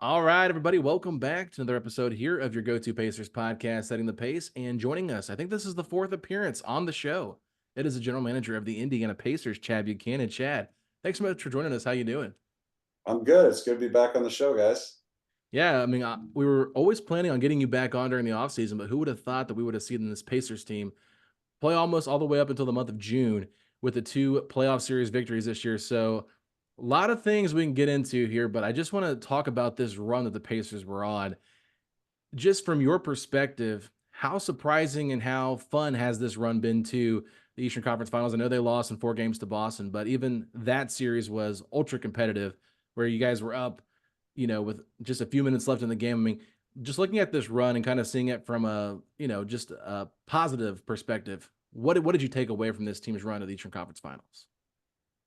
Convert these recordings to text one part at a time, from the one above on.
All right, everybody, welcome back to another episode here of your go-to Pacers podcast, Setting the Pace. And joining us, I think this is the fourth appearance on the show. It is the general manager of the Indiana Pacers, Chad Buchanan. Chad, thanks so much for joining us. How you doing? I'm good. It's good to be back on the show, guys. Yeah, I mean, we were always planning on getting you back on during the offseason, but who would have thought that we would have seen this Pacers team play almost all the way up until the month of June with the two playoff series victories this year. So a lot of things we can get into here, but I just want to talk about this run that the Pacers were on. Just from your perspective, how surprising and how fun has this run been to the Eastern Conference Finals? I know they lost in 4 games to Boston, but even that series was ultra competitive where you guys were up, with just a few minutes left in the game. I mean, just looking at this run and kind of seeing it from a, just a positive perspective, what did you take away from this team's run to the Eastern Conference Finals?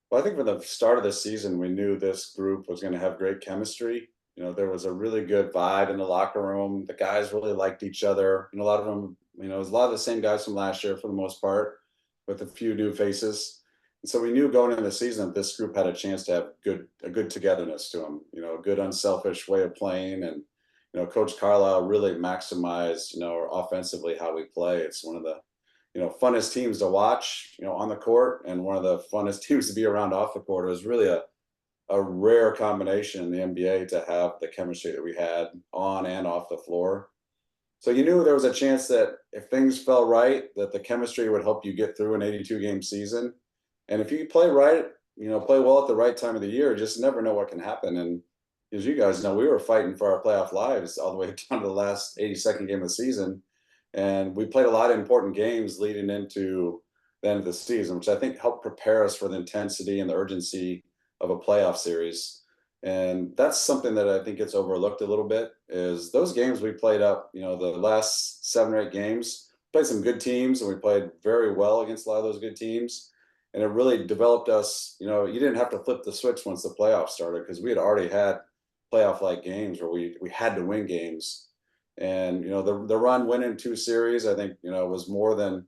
Well, I think from the start of the season, we knew this group was going to have great chemistry. There was a really good vibe in the locker room. The guys really liked each other. And a lot of them, it was a lot of the same guys from last year for the most part, with a few new faces. And so we knew going into the season that this group had a chance to have a good togetherness to them, a good unselfish way of playing. And, Coach Carlisle really maximized, offensively how we play. It's one of the funnest teams to watch, on the court, and one of the funnest teams to be around off the court. It was really a rare combination in the NBA to have the chemistry that we had on and off the floor. So you knew there was a chance that if things fell right, that the chemistry would help you get through an 82-game season. And if you play right, play well at the right time of the year, just never know what can happen. And as you guys know, we were fighting for our playoff lives all the way down to the last 82nd game of the season. And we played a lot of important games leading into the end of the season, which I think helped prepare us for the intensity and the urgency of a playoff series. And that's something that I think gets overlooked a little bit is those games we played up, the last 7 or 8 games, played some good teams, and we played very well against a lot of those good teams. And it really developed us, you didn't have to flip the switch once the playoffs started because we had already had playoff-like games where we had to win games. And, the run winning 2 series, I think, was more than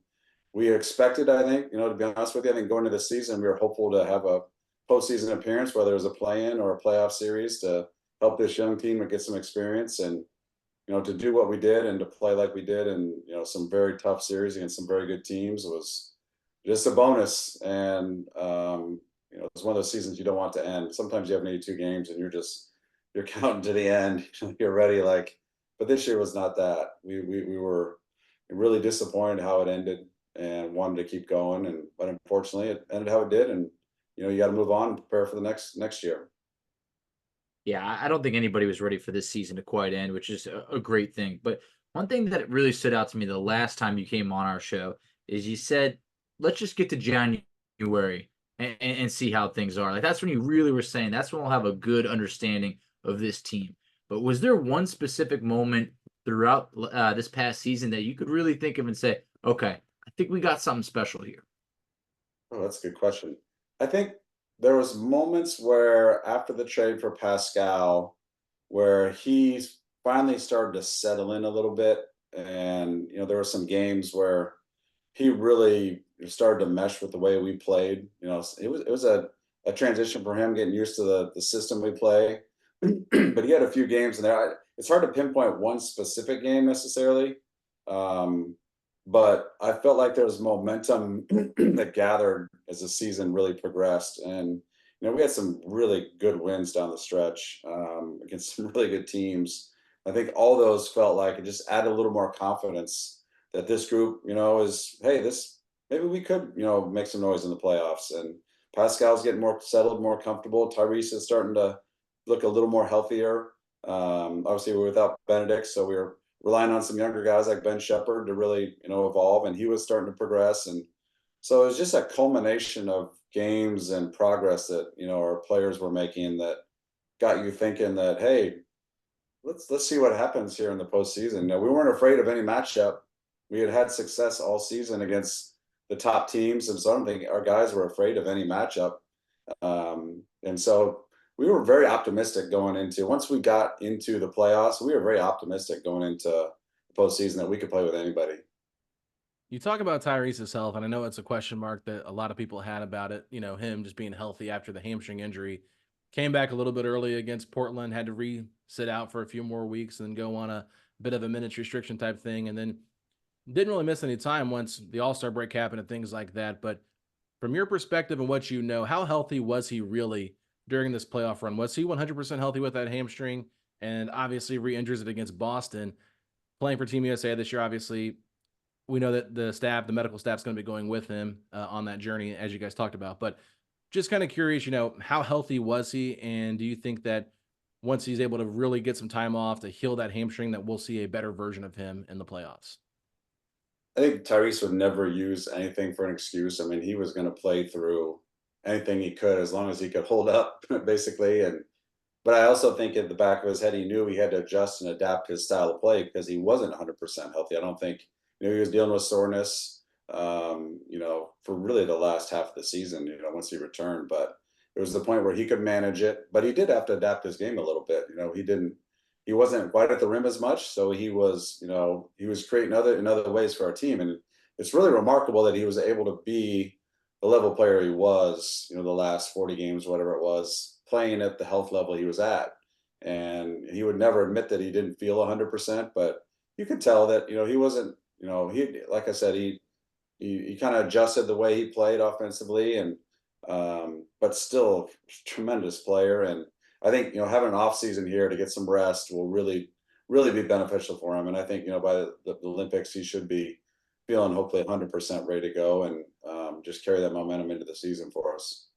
we expected, I think, to be honest with you. I think going into the season, we were hopeful to have a postseason appearance, whether it was a play-in or a playoff series, to help this young team and get some experience. And, to do what we did and to play like we did and, some very tough series against some very good teams was just a bonus. And, it's one of those seasons you don't want to end. Sometimes you have 82 games and you're counting to the end. You're ready, but this year was not that. We were really disappointed how it ended and wanted to keep going. But unfortunately it ended how it did. And, you got to move on and prepare for the next year. Yeah, I don't think anybody was ready for this season to quite end, which is a great thing. But one thing that really stood out to me the last time you came on our show is you said, let's just get to January and see how things are. Like, that's when you really were saying that's when we'll have a good understanding of this team. But was there one specific moment throughout this past season that you could really think of and say, okay, I think we got something special here? Oh, that's a good question. I think there was moments where after the trade for Pascal, where he finally started to settle in a little bit. And, there were some games where he really started to mesh with the way we played. It was a transition for him getting used to the system we play. But he had a few games in there. It's hard to pinpoint one specific game necessarily. But I felt like there was momentum that gathered as the season really progressed. And, we had some really good wins down the stretch against some really good teams. I think all those felt like it just added a little more confidence that this group, is, hey, maybe we could, make some noise in the playoffs. And Pascal's getting more settled, more comfortable. Tyrese is starting to look a little more healthier. Obviously, we're without Benedict, so we were relying on some younger guys like Ben Shepherd to really, evolve, and he was starting to progress. And so it was just a culmination of games and progress that, our players were making that got you thinking that, hey, let's see what happens here in the postseason. We weren't afraid of any matchup. We had success all season against the top teams, and so I don't think our guys were afraid of any matchup. And so we were very optimistic going into, once we got into the playoffs, we were very optimistic going into the postseason that we could play with anybody. You talk about Tyrese's health, and I know it's a question mark that a lot of people had about it, him just being healthy after the hamstring injury. came back a little bit early against Portland, had to sit out for a few more weeks and then go on a bit of a minutes restriction type thing. And then didn't really miss any time once the All-Star break happened and things like that. But from your perspective and what you know, how healthy was he really during this playoff run? Was he 100% healthy with that hamstring? And obviously re-injures it against Boston. Playing for Team USA this year, obviously, we know that the medical staff's going to be going with him on that journey, as you guys talked about. But just kind of curious, how healthy was he? And do you think that once he's able to really get some time off to heal that hamstring, that we'll see a better version of him in the playoffs? I think Tyrese would never use anything for an excuse. I mean, he was going to play through anything he could as long as he could hold up, basically. But I also think at the back of his head, he knew he had to adjust and adapt his style of play because he wasn't 100% healthy. I don't think, he was dealing with soreness, for really the last half of the season, once he returned. But it was the point where he could manage it, but he did have to adapt his game a little bit. He wasn't quite at the rim as much. So he was creating in other ways for our team. And it's really remarkable that he was able to be the level player he was, the last 40 games, whatever it was, playing at the health level he was at. And he would never admit that he didn't feel 100%, but you could tell that, he wasn't, like I said, he kind of adjusted the way he played offensively and, but still tremendous player. And I think, having an off season here to get some rest will really, really be beneficial for him. And I think, by the Olympics, he should be feeling hopefully 100% ready to go and just carry that momentum into the season for us.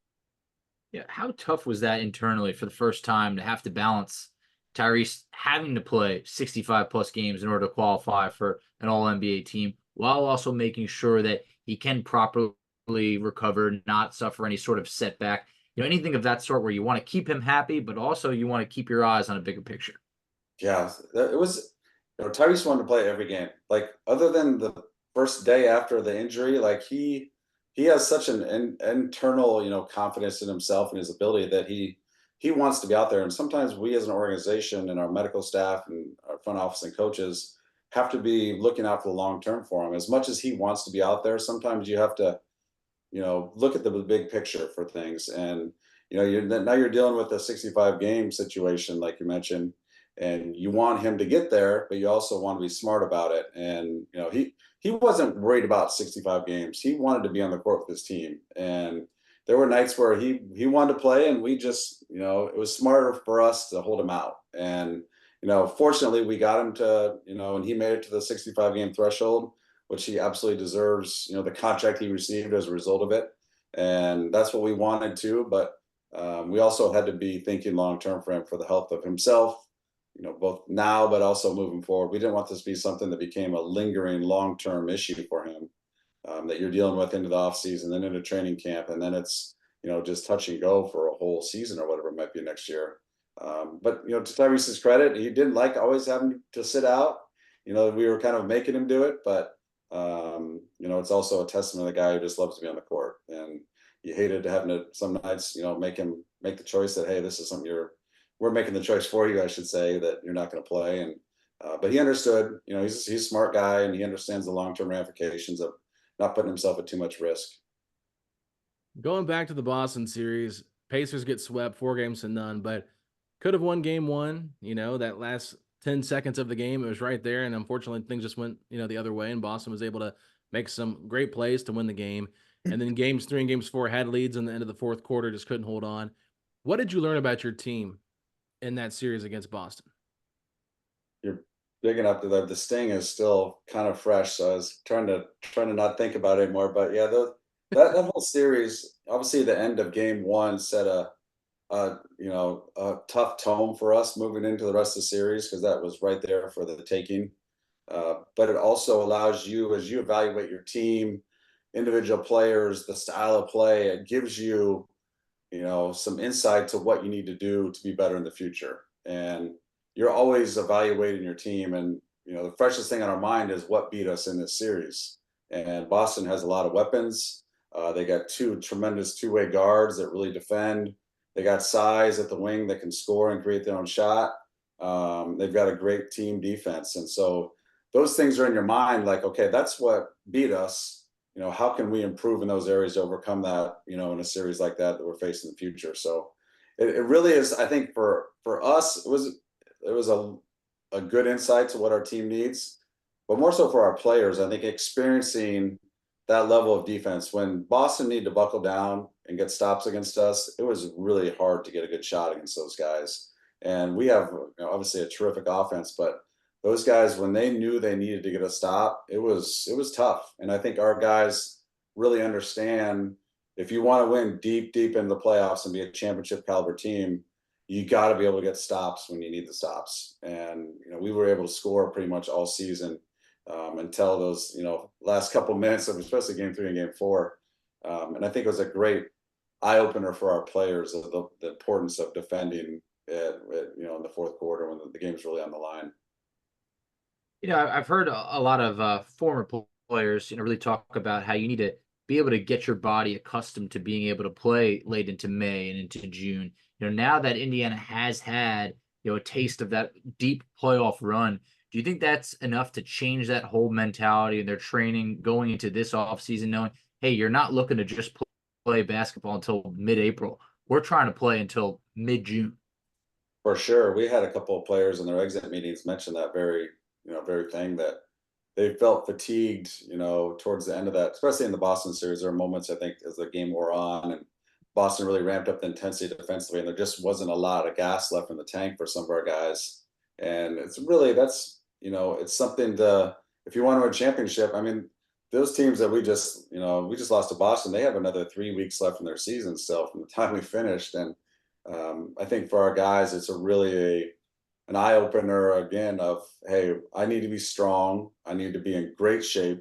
Yeah, how tough was that internally for the first time to have to balance Tyrese having to play 65 plus games in order to qualify for an all NBA team while also making sure that he can properly recover, not suffer any sort of setback, anything of that sort where you want to keep him happy, but also you want to keep your eyes on a bigger picture. Yeah, it was, Tyrese wanted to play every game. Like, other than the first day after the injury, like he has such an internal, confidence in himself and his ability that he wants to be out there. And sometimes we as an organization and our medical staff and our front office and coaches have to be looking out for the long term for him. As much as he wants to be out there, sometimes you have to, look at the big picture for things. And, now you're dealing with a 65 game situation, like you mentioned, and you want him to get there, but you also want to be smart about it. And, he wasn't worried about 65 games. He wanted to be on the court with his team. And there were nights where he wanted to play, and we just, it was smarter for us to hold him out. And, fortunately we got him to, and he made it to the 65 game threshold, which he absolutely deserves, the contract he received as a result of it. And that's what we wanted to, but we also had to be thinking long-term for him, for the health of himself, both now, but also moving forward. We didn't want this to be something that became a lingering long-term issue for him, that you're dealing with into the off season, then into training camp. And then it's, just touch and go for a whole season or whatever it might be next year. But, to Tyrese's credit, he didn't like always having to sit out. We were kind of making him do it, but, it's also a testament to the guy who just loves to be on the court. And you hated to having to some nights, make him make the choice that, hey, this is something we're making the choice for you, I should say, that you're not going to play. And, but he understood, he's a smart guy and he understands the long-term ramifications of not putting himself at too much risk. Going back to the Boston series, Pacers get swept 4-0, but could have won game one. That last 10 seconds of the game, it was right there. And unfortunately, things just went, the other way. And Boston was able to make some great plays to win the game. And then games 3 and games 4 had leads in the end of the fourth quarter, just couldn't hold on. What did you learn about your team in that series against Boston? You're big enough that the sting is still kind of fresh. So I was trying to not think about it anymore. But yeah, that whole series, obviously the end of game 1 set a tough tone for us moving into the rest of the series, because that was right there for the taking. But it also allows you, as you evaluate your team, individual players, the style of play, it gives you, some insight to what you need to do to be better in the future. And you're always evaluating your team. And, the freshest thing on our mind is what beat us in this series. And Boston has a lot of weapons. They got 2 tremendous two-way guards that really defend. They got size at the wing that can score and create their own shot. They've got a great team defense. And so those things are in your mind, like, okay, that's what beat us. How can we improve in those areas to overcome that, in a series like that we're facing in the future? So it really is. I think for us, it was a good insight to what our team needs, but more so for our players. I think experiencing that level of defense when Boston needed to buckle down and get stops against us, it was really hard to get a good shot against those guys. And we have, obviously a terrific offense, but those guys, when they knew they needed to get a stop, it was tough. And I think our guys really understand, if you want to win deep into the playoffs and be a championship caliber team, you got to be able to get stops when you need the stops. And we were able to score pretty much all season until those last couple minutes of, especially game 3 and game 4. And I think it was a great eye opener for our players of the importance of defending in the fourth quarter when the game's really on the line. I've heard a lot of former players, really talk about how you need to be able to get your body accustomed to being able to play late into May and into June. Now that Indiana has had, a taste of that deep playoff run, do you think that's enough to change that whole mentality and their training going into this offseason, knowing, hey, you're not looking to just play basketball until mid-April. We're trying to play until mid-June. For sure. We had a couple of players in their exit meetings mention that very thing, that they felt fatigued, towards the end of that, especially in the Boston series. There were moments, I think, as the game wore on and Boston really ramped up the intensity defensively, and there just wasn't a lot of gas left in the tank for some of our guys. And it's really, it's something to, if you want to win a championship, I mean, those teams that we just lost to Boston, they have another 3 weeks left in their season still from the time we finished. And I think for our guys, it's an eye opener again of, hey, I need to be strong. I need to be in great shape.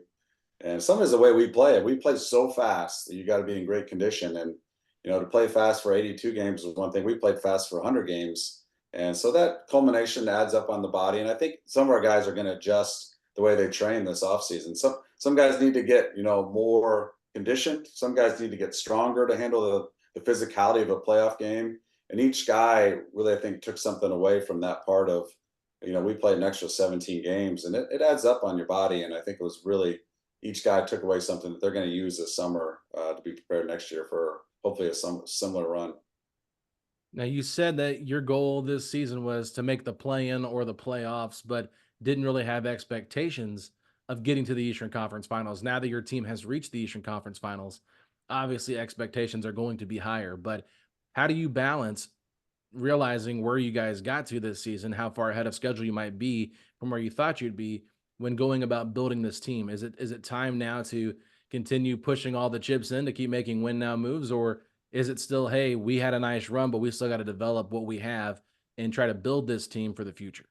And some is the way we play it. We play so fast that you got to be in great condition. And, to play fast for 82 games is one thing. We played fast for 100 games. And so that culmination adds up on the body. And I think some of our guys are going to adjust the way they train this offseason. Some guys need to get, more conditioned. Some guys need to get stronger to handle the physicality of a playoff game. And each guy really, I think, took something away from that part of, we played an extra 17 games, and it adds up on your body. And I think it was really, each guy took away something that they're going to use this summer to be prepared next year for hopefully a similar run. Now, you said that your goal this season was to make the play-in or the playoffs, but didn't really have expectations of getting to the Eastern Conference Finals. Now that your team has reached the Eastern Conference Finals, obviously expectations are going to be higher. But how do you balance realizing where you guys got to this season, how far ahead of schedule you might be from where you thought you'd be when going about building this team? Is it time now to continue pushing all the chips in to keep making win now moves, or is it still, hey, we had a nice run, but we still got to develop what we have and try to build this team for the future?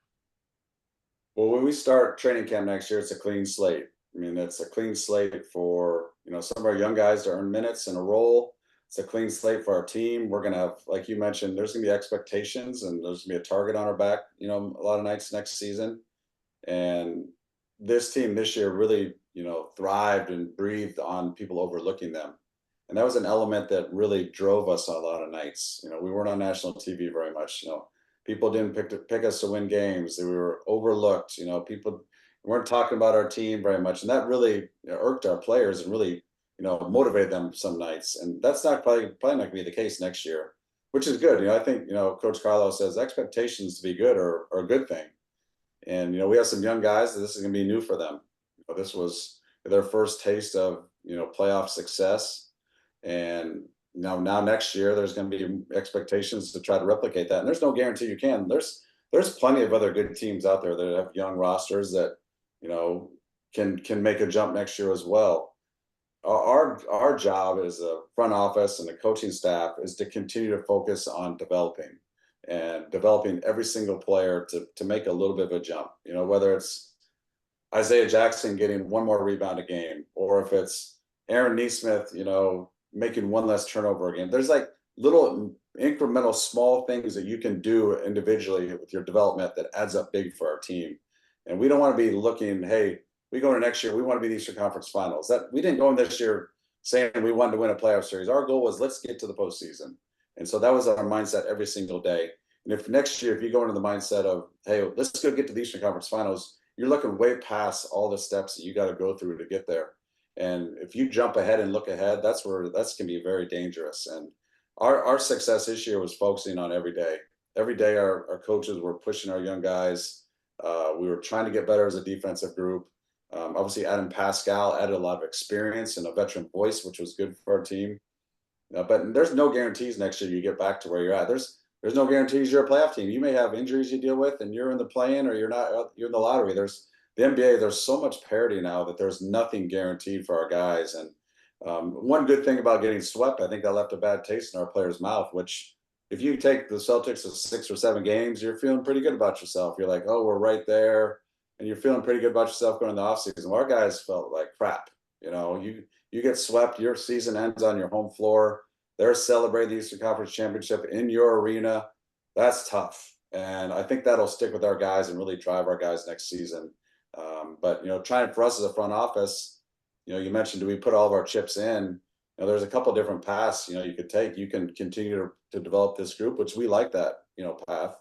Well, when we start training camp next year, it's a clean slate. I mean, it's a clean slate for, some of our young guys to earn minutes in a role. It's a clean slate for our team. We're going to have, like you mentioned, there's going to be expectations and there's going to be a target on our back, a lot of nights next season. And this team this year really, thrived and breathed on people overlooking them. And that was an element that really drove us on a lot of nights. We weren't on national TV very much. People didn't pick us to win games. We were overlooked. People weren't talking about our team very much. And that really irked our players and really, motivated them some nights. And that's probably not going to be the case next year, which is good. I think, Coach Carlo says expectations to be good are a good thing. And, we have some young guys that this is going to be new for them. This was their first taste of, playoff success. And now next year, there's going to be expectations to try to replicate that. And there's no guarantee you can. There's plenty of other good teams out there that have young rosters that, can make a jump next year as well. Our job as a front office and the coaching staff is to continue to focus on developing every single player to make a little bit of a jump, whether it's Isaiah Jackson getting one more rebound a game, or if it's Aaron Nesmith, making one less turnover a game. There's like little incremental small things that you can do individually with your development that adds up big for our team. And we don't want to be looking, hey, we go into next year, we want to be the Eastern Conference Finals. That we didn't go in this year saying we wanted to win a playoff series. Our goal was, let's get to the postseason. And so that was our mindset every single day. And if next year, if you go into the mindset of, hey, let's go get to the Eastern Conference Finals, you're looking way past all the steps that you got to go through to get there. And if you jump ahead and look ahead, that's going to be very dangerous. And our success this year was focusing on every day. Every day, our coaches were pushing our young guys. We were trying to get better as a defensive group. Obviously, Adam Pascal added a lot of experience and a veteran voice, which was good for our team. But there's no guarantees next year you get back to where you're at. There's no guarantees you're a playoff team. You may have injuries you deal with, and you're in the play-in, or you're not. You're in the lottery. There's the NBA. There's so much parity now that there's nothing guaranteed for our guys. And one good thing about getting swept, I think that left a bad taste in our players' mouth. Which, if you take the Celtics to 6 or 7 games, you're feeling pretty good about yourself. You're like, oh, we're right there, and you're feeling pretty good about yourself going into the offseason. Well, our guys felt like crap. You get swept, your season ends on your home floor. They're celebrating the Eastern Conference Championship in your arena. That's tough. And I think that'll stick with our guys and really drive our guys next season. But, trying for us as a front office, you mentioned, do we put all of our chips in? There's a couple different paths, you could take. You can continue to develop this group, which we like that, path.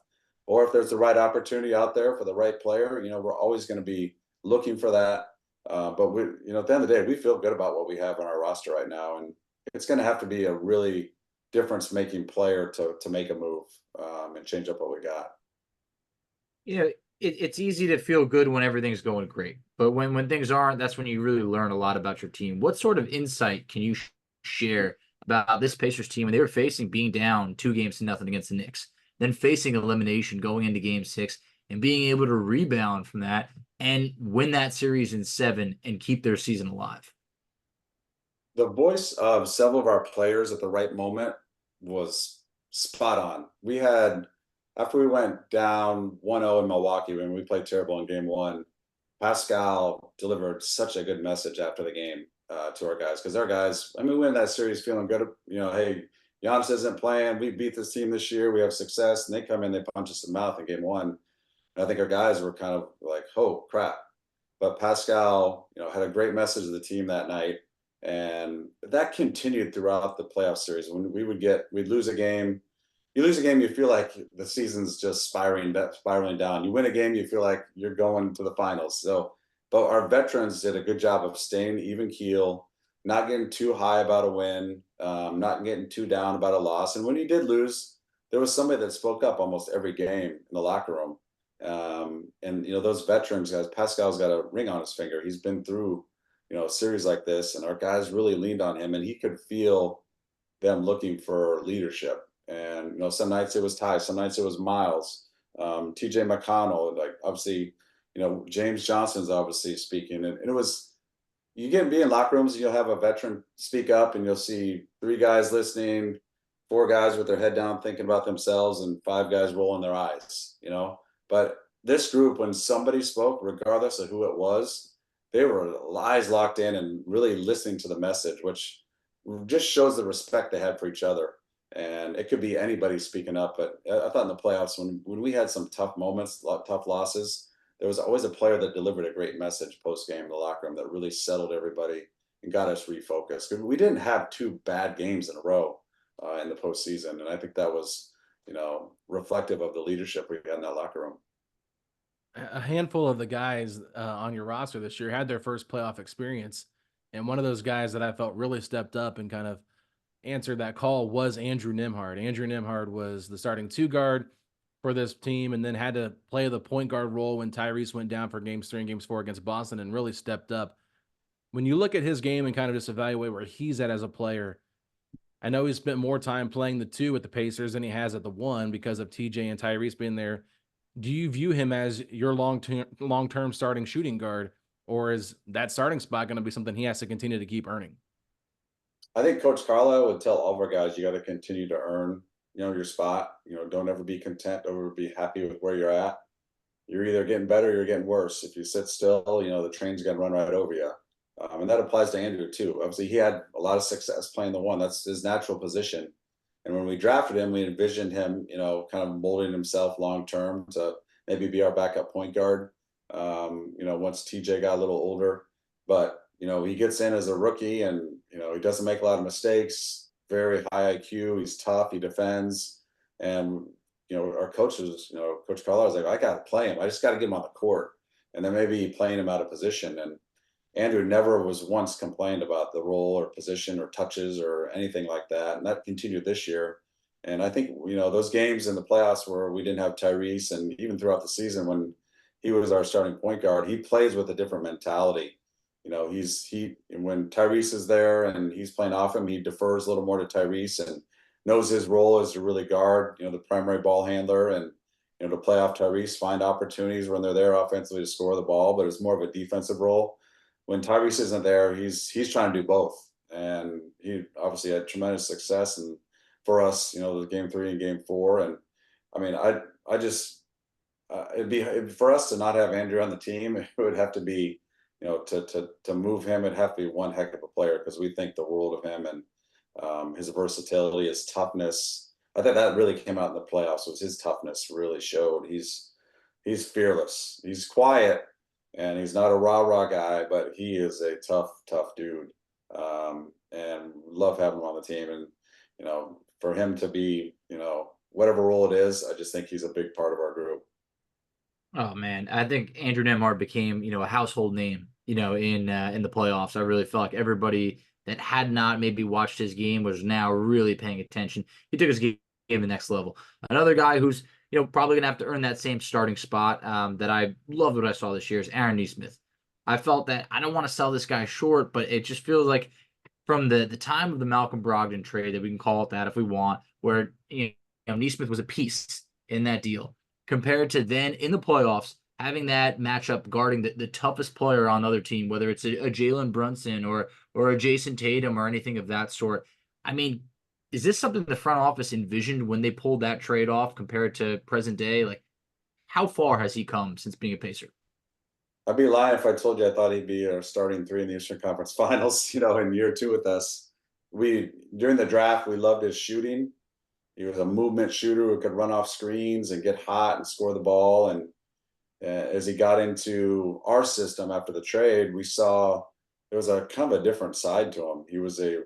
Or if there's the right opportunity out there for the right player, we're always going to be looking for that. But we, at the end of the day, we feel good about what we have on our roster right now, and it's going to have to be a really difference-making player to make a move and change up what we got. It's easy to feel good when everything's going great, but when things aren't, that's when you really learn a lot about your team. What sort of insight can you share about this Pacers team when they were facing being down 2-0 against the Knicks, then facing elimination going into Game 6, and being able to rebound from that and win that series in 7 and keep their season alive? The voice of several of our players at the right moment was spot on. We had, after we went down 1-0 in Milwaukee when we played terrible in Game 1, Pascal delivered such a good message after the game to our guys, because our guys, we win that series feeling good. Hey, Giannis isn't playing. We beat this team this year. We have success. And they come in, they punch us in the mouth in Game 1. And I think our guys were kind of like, oh, crap. But Pascal, had a great message to the team that night. And that continued throughout the playoff series. When we'd lose a game. You lose a game, you feel like the season's just spiraling down. You win a game, you feel like you're going to the finals. So, but our veterans did a good job of staying even keel, not getting too high about a win, not getting too down about a loss. And when you did lose, there was somebody that spoke up almost every game in the locker room. And those veterans guys, Pascal's got a ring on his finger. He's been through, a series like this, and our guys really leaned on him, and he could feel them looking for leadership. And some nights it was Ty, some nights it was Miles, TJ McConnell, like obviously, James Johnson's obviously speaking, and it was, be in locker rooms, you'll have a veteran speak up, and you'll see 3 guys listening, 4 guys with their head down thinking about themselves, and 5 guys rolling their eyes. But this group, when somebody spoke, regardless of who it was, they were eyes locked in and really listening to the message, which just shows the respect they had for each other. And it could be anybody speaking up, but I thought in the playoffs, when we had some tough moments, tough losses, there was always a player that delivered a great message post-game in the locker room that really settled everybody and got us refocused. We didn't have 2 bad games in a row in the postseason, and I think that was, reflective of the leadership we had in that locker room. A handful of the guys on your roster this year had their first playoff experience, and one of those guys that I felt really stepped up and kind of answered that call was Andrew Nembhard. Andrew Nembhard was the starting 2 guard for this team, and then had to play the point guard role when Tyrese went down for Games 3 and Games 4 against Boston, and really stepped up. When you look at his game and kind of just evaluate where he's at as a player, I know he spent more time playing the 2 with the Pacers than he has at the 1 because of TJ and Tyrese being there. Do you view him as your long-term starting shooting guard, or is that starting spot going to be something he has to continue to keep earning? I think Coach Carlisle would tell all of our guys, you got to continue to earn, your spot. Don't ever be content, don't ever be happy with where you're at. You're either getting better or you're getting worse. If you sit still, the train's going to run right over you. And that applies to Andrew too. Obviously, he had a lot of success playing the 1. That's his natural position. And when we drafted him, we envisioned him, kind of molding himself long-term to maybe be our backup point guard, once TJ got a little older. But, he gets in as a rookie, and, he doesn't make a lot of mistakes, very high IQ. He's tough. He defends. And, our coaches, Coach Carlisle was like, I got to play him. I just got to get him on the court. And then maybe playing him out of position. And, Andrew never was once complained about the role or position or touches or anything like that. And that continued this year. And I think, those games in the playoffs where we didn't have Tyrese, and even throughout the season when he was our starting point guard, he plays with a different mentality. When Tyrese is there and he's playing off him, he defers a little more to Tyrese and knows his role is to really guard, the primary ball handler, and to play off Tyrese, find opportunities when they're there offensively to score the ball, but it's more of a defensive role. When Tyrese isn't there, he's trying to do both, and he obviously had tremendous success. And for us, the game 3 and game 4, and I mean, I just for us to not have Andrew on the team, it would have to be, to move him, it'd have to be one heck of a player, because we think the world of him, and his versatility, his toughness. I think that really came out in the playoffs. Was his toughness really showed. He's fearless. He's quiet, and he's not a rah-rah guy, but he is a tough dude. And love having him on the team. And, for him to be, whatever role it is, I just think he's a big part of our group. Oh man, I think Andrew Nembhard became, a household name, in the playoffs. I really felt like everybody that had not maybe watched his game was now really paying attention. He took his game to the next level. Another guy who's, probably gonna have to earn that same starting spot, that I loved what I saw this year, is Aaron Nesmith. I felt that I don't want to sell this guy short, but it just feels like from the time of the Malcolm Brogdon trade, that we can call it that if we want, where Nesmith was a piece in that deal, compared to then in the playoffs having that matchup guarding the toughest player on the other team, whether it's a Jalen Brunson or a Jason Tatum or anything of that sort. I mean, is this something the front office envisioned when they pulled that trade off compared to present day? Like, how far has he come since being a Pacer? I'd be lying if I told you I thought he'd be our starting 3 in the Eastern Conference Finals, in year 2 with us. During the draft, we loved his shooting. He was a movement shooter who could run off screens and get hot and score the ball. And as he got into our system after the trade, we saw there was a kind of a different side to him. He was a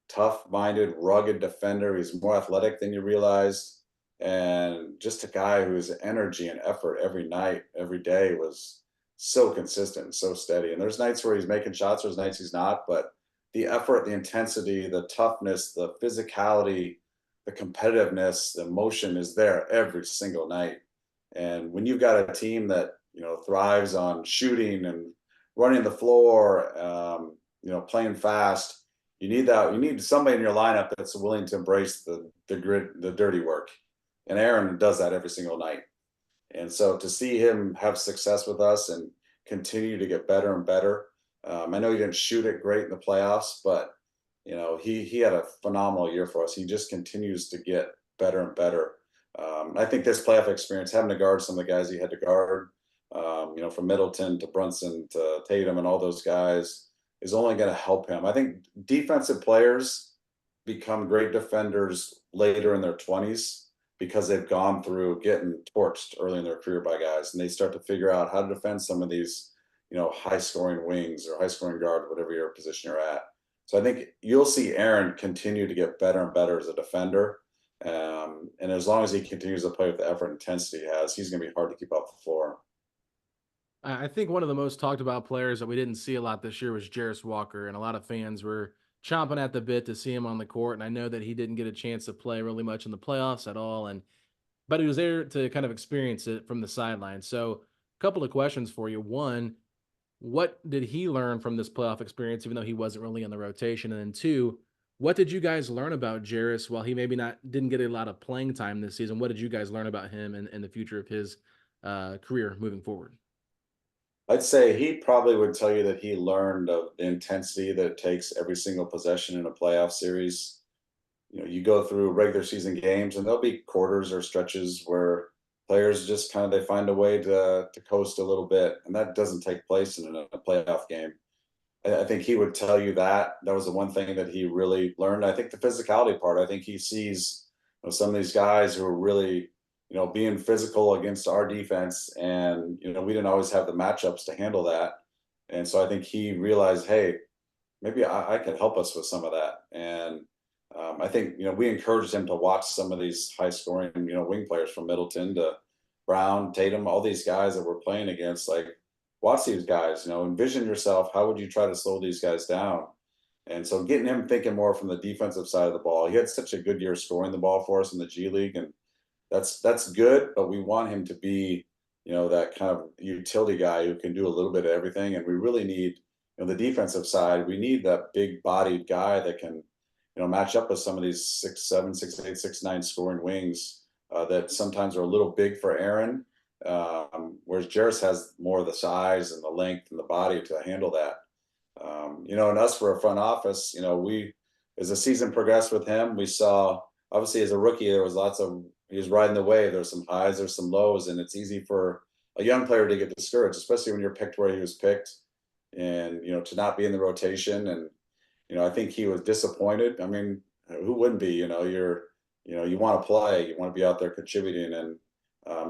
tough-minded, rugged defender. He's more athletic than you realized, and just a guy whose energy and effort every night, every day was so consistent and so steady. And there's nights where he's making shots, there's nights he's not, but the effort, the intensity, the toughness, the physicality, the competitiveness, the emotion is there every single night. And when you've got a team that thrives on shooting and running the floor, playing fast, you need that. You need somebody in your lineup that's willing to embrace the grit, the dirty work. And Aaron does that every single night. And so to see him have success with us and continue to get better and better. I know he didn't shoot it great in the playoffs, but he had a phenomenal year for us. He just continues to get better and better. I think this playoff experience, having to guard some of the guys he had to guard, from Middleton to Brunson to Tatum and all those guys, is only going to help him. I think defensive players become great defenders later in their 20s because they've gone through getting torched early in their career by guys, and they start to figure out how to defend some of these, high scoring wings or high scoring guard, whatever your position you're at. So I think you'll see Aaron continue to get better and better as a defender. And as long as he continues to play with the effort and intensity he has, he's going to be hard to keep off the floor. I think one of the most talked about players that we didn't see a lot this year was Jarris Walker, and a lot of fans were chomping at the bit to see him on the court. And I know that he didn't get a chance to play really much in the playoffs at all, but he was there to kind of experience it from the sideline. So a couple of questions for you. One, what did he learn from this playoff experience, even though he wasn't really in the rotation? And then two, what did you guys learn about Jarris while he maybe didn't get a lot of playing time this season? What did you guys learn about him and the future of his career moving forward? I'd say he probably would tell you that he learned of the intensity that it takes every single possession in a playoff series. You go through regular season games and there'll be quarters or stretches where players just they find a way to coast a little bit, and that doesn't take place in a playoff game. I think he would tell you that was the one thing that he really learned. I think the physicality part, I think he sees some of these guys who are really being physical against our defense, and we didn't always have the matchups to handle that. And so I think he realized, hey, maybe I could help us with some of that. And I think we encouraged him to watch some of these high scoring wing players, from Middleton to Brown, Tatum, all these guys that we're playing against. Like, watch these guys, envision yourself. How would you try to slow these guys down? And so getting him thinking more from the defensive side of the ball. He had such a good year scoring the ball for us in the G League, and that's good, but we want him to be, that kind of utility guy who can do a little bit of everything. And we really need, the defensive side, we need that big bodied guy that can, match up with some of these 6'7", 6'8", 6'9" scoring wings that sometimes are a little big for Aaron. Whereas Jarris has more of the size and the length and the body to handle that. And us for a front office, as the season progressed with him, we saw, obviously as a rookie, he was riding the wave. There's some highs, there's some lows, and it's easy for a young player to get discouraged, especially when you're picked where he was picked, and to not be in the rotation. And I think he was disappointed. I mean, who wouldn't be? You want to play, you want to be out there contributing, and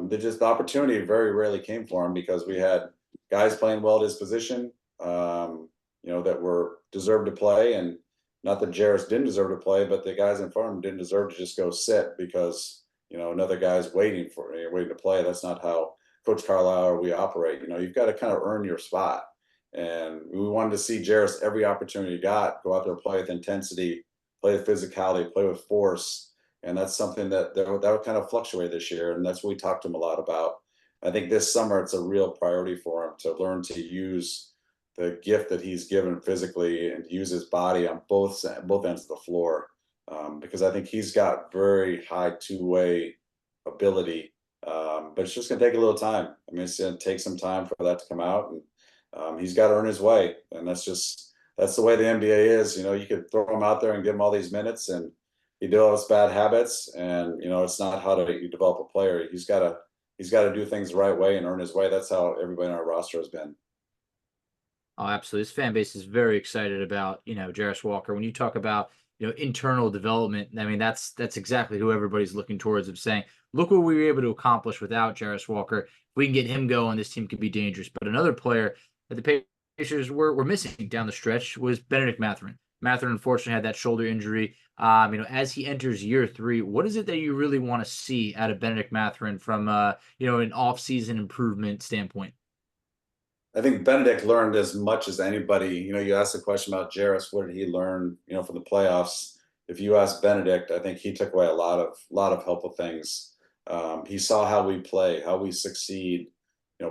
the opportunity very rarely came for him because we had guys playing well at his position, that were deserved to play. And not that Jarris didn't deserve to play, but the guys in front of him didn't deserve to just go sit because another guy's waiting to play. That's not how Coach Carlisle or we operate. You've got to kind of earn your spot. And we wanted to see Jarris every opportunity he got, go out there, play with intensity, play with physicality, play with force. And that's something that would kind of fluctuate this year. And that's what we talked to him a lot about. I think this summer it's a real priority for him to learn to use the gift that he's given physically and use his body on both ends of the floor. Because I think he's got very high two-way ability. But it's just going to take a little time. I mean, it's going to take some time for that to come out. And he's got to earn his way. And that's the way the NBA is. You could throw him out there and give him all these minutes, and he develops bad habits. And, it's not how you develop a player. He's got to do things the right way and earn his way. That's how everybody in our roster has been. Oh, absolutely. This fan base is very excited about, Jarris Walker. When you talk about, internal development, I mean, that's exactly who everybody's looking towards, of saying, look what we were able to accomplish without Jarris Walker. If we can get him going, this team could be dangerous. But another player that the Pacers were missing down the stretch was Bennedict Mathurin. Mathurin unfortunately had that shoulder injury. As he enters year 3, what is it that you really want to see out of Bennedict Mathurin from, an off-season improvement standpoint? I think Bennedict learned as much as anybody. You asked the question about Jarris, what did he learn, from the playoffs? If you ask Bennedict, I think he took away a lot of helpful things. He saw how we play, how we succeed,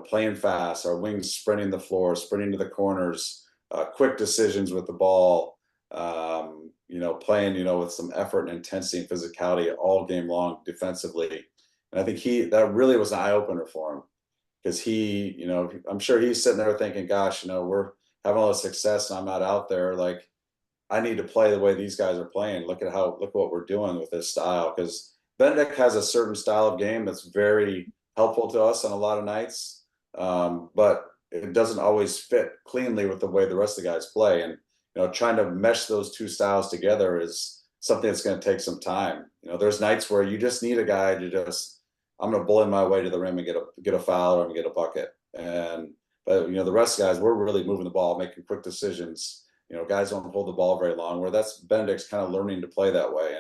playing fast, our wings sprinting the floor, sprinting to the corners, quick decisions with the ball, playing, with some effort and intensity and physicality all game long defensively. And I think that really was an eye opener for him. Because I'm sure he's sitting there thinking, gosh, we're having all this success and I'm not out there. Like, I need to play the way these guys are playing. Look what we're doing with this style. Because Benedict has a certain style of game that's very helpful to us on a lot of nights. But it doesn't always fit cleanly with the way the rest of the guys play. And, trying to mesh those two styles together is something that's going to take some time. There's nights where you just need a guy to I'm going to bully my way to the rim and get a foul or get a bucket. But the rest of the guys, we're really moving the ball, making quick decisions. Guys don't hold the ball very long. Where that's Benedict's kind of learning to play that way,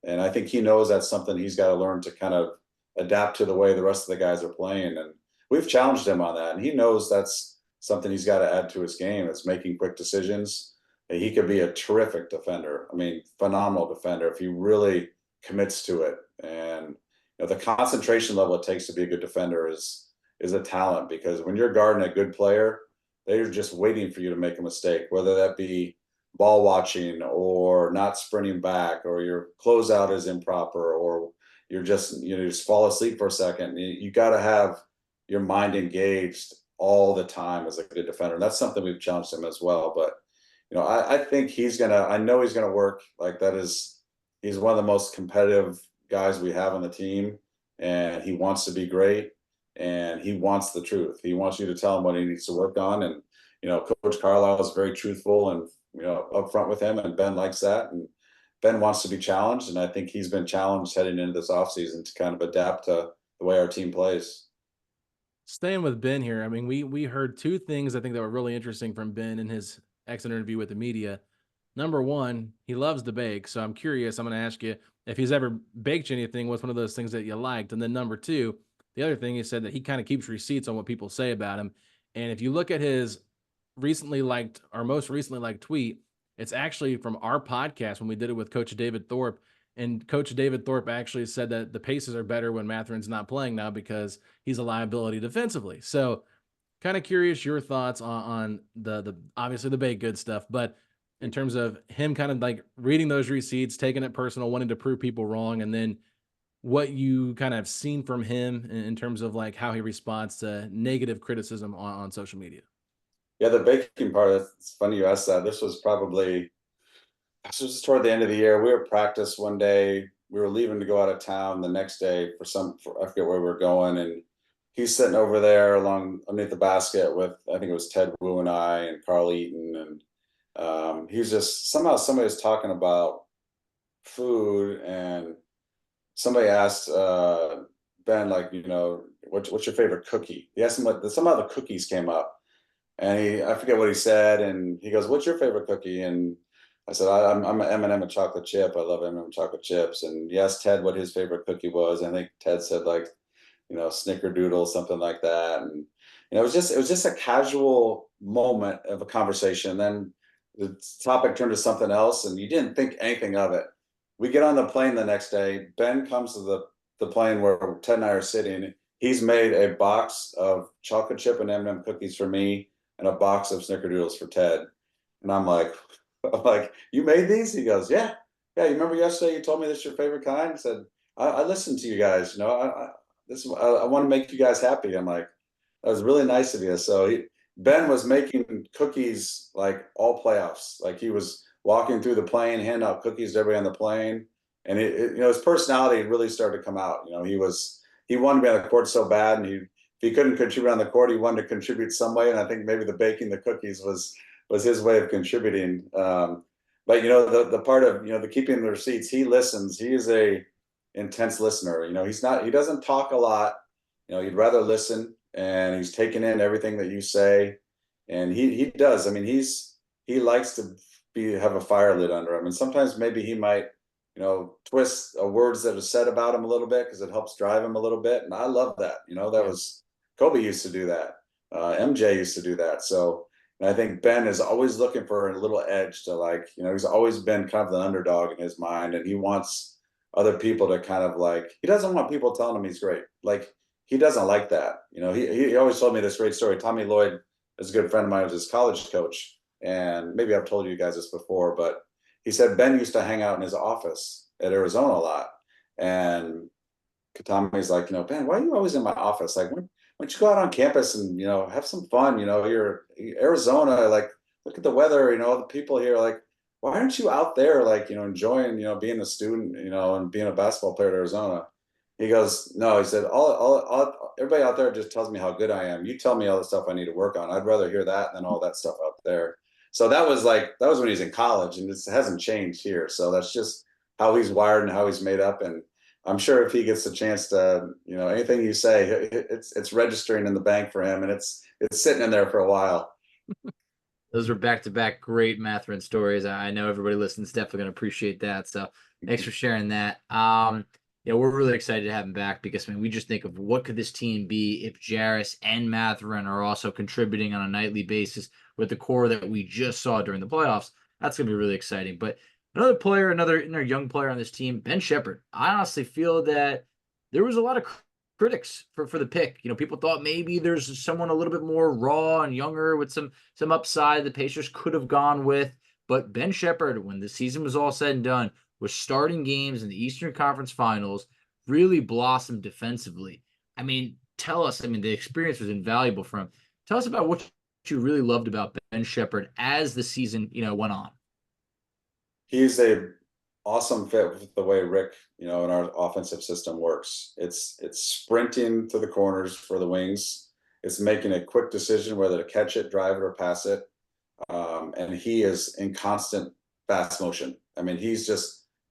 and I think he knows that's something he's got to learn to kind of adapt to the way the rest of the guys are playing. And we've challenged him on that, and he knows that's something he's got to add to his game. It's making quick decisions. And he could be a terrific defender. I mean, phenomenal defender if he really commits to it. And the concentration level it takes to be a good defender is a talent, because when you're guarding a good player, they're just waiting for you to make a mistake, whether that be ball watching or not sprinting back, or your closeout is improper, or you're just fall asleep for a second. You got to have your mind engaged all the time as a good defender. And that's something we've challenged him as well. But I think I know he's gonna work. Like, he's one of the most competitive guys we have on the team, and he wants to be great, and he wants the truth. He wants you to tell him what he needs to work on. And Coach Carlisle is very truthful and upfront with him, and Ben likes that, and Ben wants to be challenged, and I think he's been challenged heading into this offseason to kind of adapt to the way our team plays. Staying with Ben here, I mean, we heard 2 things I think that were really interesting from Ben in his exit interview with the media. Number 1, he loves to bake, so I'm curious. I'm going to ask you if he's ever baked anything. What's one of those things that you liked? And then number 2, the other thing, he said that he kind of keeps receipts on what people say about him. And if you look at his most recently liked tweet, it's actually from our podcast when we did it with Coach David Thorpe. And Coach David Thorpe actually said that the Pacers are better when Mathurin's not playing now because he's a liability defensively. So kind of curious your thoughts on the obviously the baked good stuff, but in terms of him kind of like reading those receipts, taking it personal, wanting to prove people wrong, and then what you kind of seen from him in terms of like how he responds to negative criticism on social media. Yeah, the baking part, it's funny you asked that. This was toward the end of the year. We were at practice one day. We were leaving to go out of town the next day I forget where we were going. And he's sitting over there underneath the basket with, I think it was Ted Wu and I and Carl Eaton. And he's just, somehow somebody was talking about food, and somebody asked Ben, like, what's your favorite cookie? He asked him what, somehow the cookies came up. And I forget what he said, and he goes, "What's your favorite cookie?" And I said, "I'm an M&M and chocolate chip. I love M&M chocolate chips." And he asked Ted what his favorite cookie was. I think Ted said like, Snickerdoodle, something like that. And it was just a casual moment of a conversation. Then the topic turned to something else, and you didn't think anything of it. We get on the plane the next day. Ben comes to the plane where Ted and I are sitting. He's made a box of chocolate chip and M&M cookies for me, and a box of Snickerdoodles for Ted. And I'm like, "You made these?" He goes, "Yeah. You remember yesterday you told me this is your favorite kind?" I said, I listened to you guys. I want to make you guys happy. I'm like, that was really nice of you. So Ben was making cookies like all playoffs. Like, he was walking through the plane, handing out cookies to everybody on the plane. And his personality really started to come out. He wanted to be on the court so bad, and if he couldn't contribute on the court, he wanted to contribute some way. And I think maybe the baking the cookies was his way of contributing. But the part of the keeping the receipts, he listens. He is a intense listener. He doesn't talk a lot. He'd rather listen, and he's taking in everything that you say. And he does. I mean, he likes to have a fire lit under him, and sometimes maybe he might twist words that are said about him a little bit because it helps drive him a little bit. And I love that. That was Kobe used to do that. MJ used to do that. So, and I think Ben is always looking for a little edge to he's always been kind of the underdog in his mind, and he wants other people to kind of he doesn't want people telling him he's great. Like, he doesn't like that. He always told me this great story. Tommy Lloyd is a good friend of mine, was his college coach. And maybe I've told you guys this before, but he said Ben used to hang out in his office at Arizona a lot. And Tommy's like, Ben, why are you always in my office? Like, why don't you go out on campus and, have some fun? You're Arizona, look at the weather, the people here, why aren't you out there, enjoying, being a student, and being a basketball player at Arizona? He goes, "No," he said, all everybody out there just tells me how good I am. You tell me all the stuff I need to work on. I'd rather hear that than all that stuff out there. So that was when he's in college, and it hasn't changed here. So that's just how he's wired and how he's made up. And I'm sure if he gets the chance to, anything you say, it's registering in the bank for him, and it's sitting in there for a while. Those were back-to-back great Mathurin stories. I know everybody listening's definitely going to appreciate that. So thanks for sharing that. We're really excited to have him back because, we just think of what could this team be if Jarris and Mathurin are also contributing on a nightly basis with the core that we just saw during the playoffs. That's going to be really exciting. But another young player on this team, Ben Sheppard. I honestly feel that there was a lot of critics for the pick. People thought maybe there's someone a little bit more raw and younger with some upside the Pacers could have gone with. But Ben Sheppard, when the season was all said and done, was starting games in the Eastern Conference Finals, really blossomed defensively. Tell us, the experience was invaluable for him. Tell us about what you really loved about Ben Sheppard as the season, went on. He's a awesome fit with the way Rick, in our offensive system works. It's sprinting to the corners for the wings. It's making a quick decision whether to catch it, drive it, or pass it. And he is in constant fast motion. He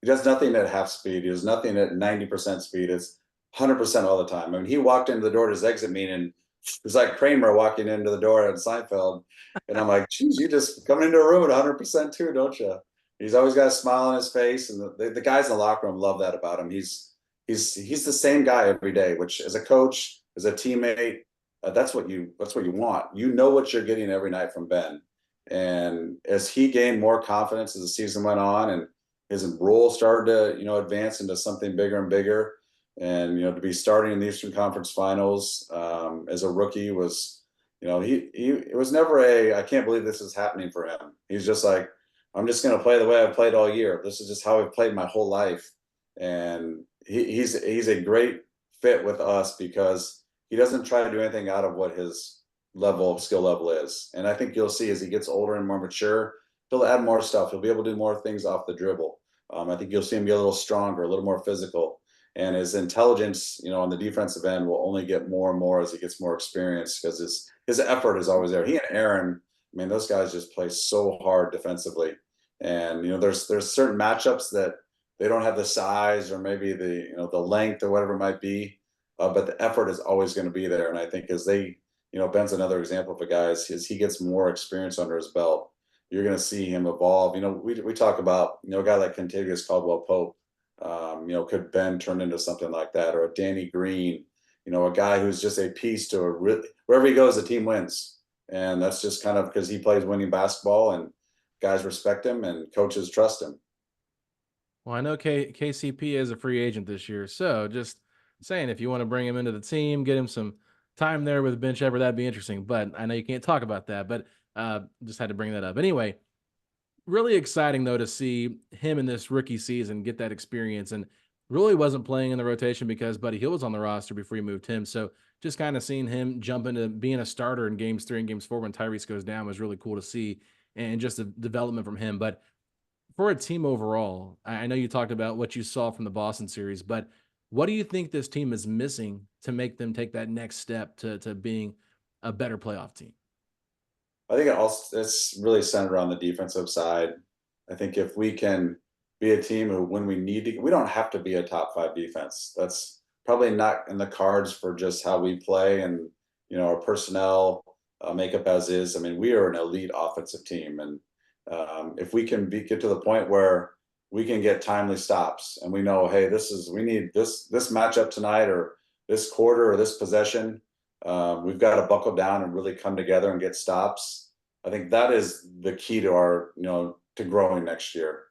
does nothing at half speed. He does nothing at 90% speed. It's 100% all the time. He walked into the door to his exit meeting, and it was like Kramer walking into the door at Seinfeld. And I'm like, geez, you just come into a room at 100% too, don't you? He's always got a smile on his face. And the guys in the locker room love that about him. He's the same guy every day, which as a coach, as a teammate, that's what you want. You know what you're getting every night from Ben. And as he gained more confidence as the season went on, and his role started to, advance into something bigger and bigger, and to be starting in the Eastern Conference Finals as a rookie was, he it was never I can't believe this is happening for him. He's just like, I'm just going to play the way I've played all year. This is just how I've played my whole life. And he's a great fit with us because he doesn't try to do anything out of what his skill level is. And I think you'll see as he gets older and more mature, he'll add more stuff. He'll be able to do more things off the dribble. I think you'll see him get a little stronger, a little more physical. And his intelligence, on the defensive end will only get more and more as he gets more experience, because his effort is always there. He and Aaron, I mean, those guys just play so hard defensively. And, there's certain matchups that they don't have the size or maybe the length or whatever it might be. But the effort is always going to be there. And I think as they, Ben's another example of a guy, as he gets more experience under his belt, you're going to see him evolve. We talk about, a guy like Kentavious Caldwell-Pope, could Ben turn into something like that, or a Danny Green, a guy who's just a piece to wherever he goes, the team wins. And that's just kind of because he plays winning basketball and guys respect him and coaches trust him. Well, I know KCP is a free agent this year, so just saying, if you want to bring him into the team, get him some time there with Ben Shepherd, that'd be interesting. But I know you can't talk about that, but just had to bring that up. Anyway, really exciting, though, to see him in this rookie season get that experience, and really wasn't playing in the rotation because Buddy Hield was on the roster before you moved him. So just kind of seeing him jump into being a starter in games 3 and games 4 when Tyrese goes down was really cool to see, and just the development from him. But for a team overall, I know you talked about what you saw from the Boston series, but what do you think this team is missing to make them take that next step to being a better playoff team? I think it's really centered on the defensive side. I think if we can be a team who, when we need to, we don't have to be a top 5 defense. That's probably not in the cards for just how we play and, our personnel makeup as is. I mean, we are an elite offensive team. And if we can get to the point where we can get timely stops and we know, hey, we need this matchup tonight, or this quarter, or this possession, we've got to buckle down and really come together and get stops. I think that is the key to our, to growing next year.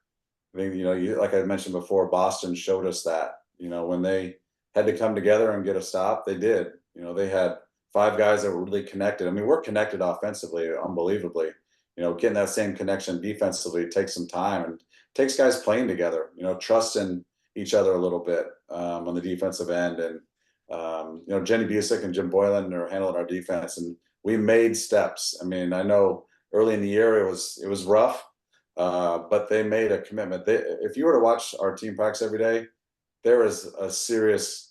I think, like I mentioned before, Boston showed us that, when they had to come together and get a stop, they did. They had 5 guys that were really connected. I mean, we're connected offensively, unbelievably. Getting that same connection defensively takes some time and takes guys playing together, trusting each other a little bit on the defensive end. And, Jenny Busick and Jim Boylan are handling our defense, and we made steps. I mean, I know early in the year it was rough, but they made a commitment. If you were to watch our team practice every day, there is a serious,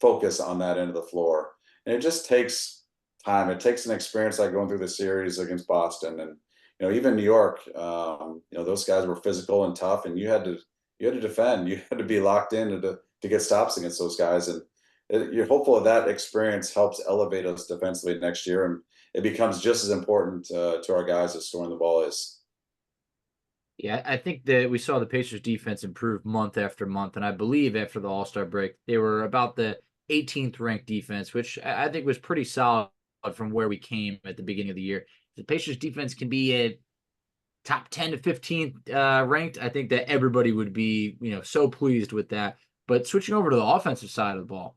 focus on that end of the floor. And it just takes time. It takes an experience like going through the series against Boston, and even New York. Those guys were physical and tough, and you had to defend. You had to be locked in to get stops against those guys. And you're hopeful that experience helps elevate us defensively next year, and it becomes just as important to our guys as scoring the ball is. Yeah, I think that we saw the Pacers defense improve month after month, and I believe after the All-Star break, they were about the 18th ranked defense, which I think was pretty solid from where we came at the beginning of the year. The Pacers defense can be a top 10 to 15th ranked. I think that everybody would be, so pleased with that. But switching over to the offensive side of the ball,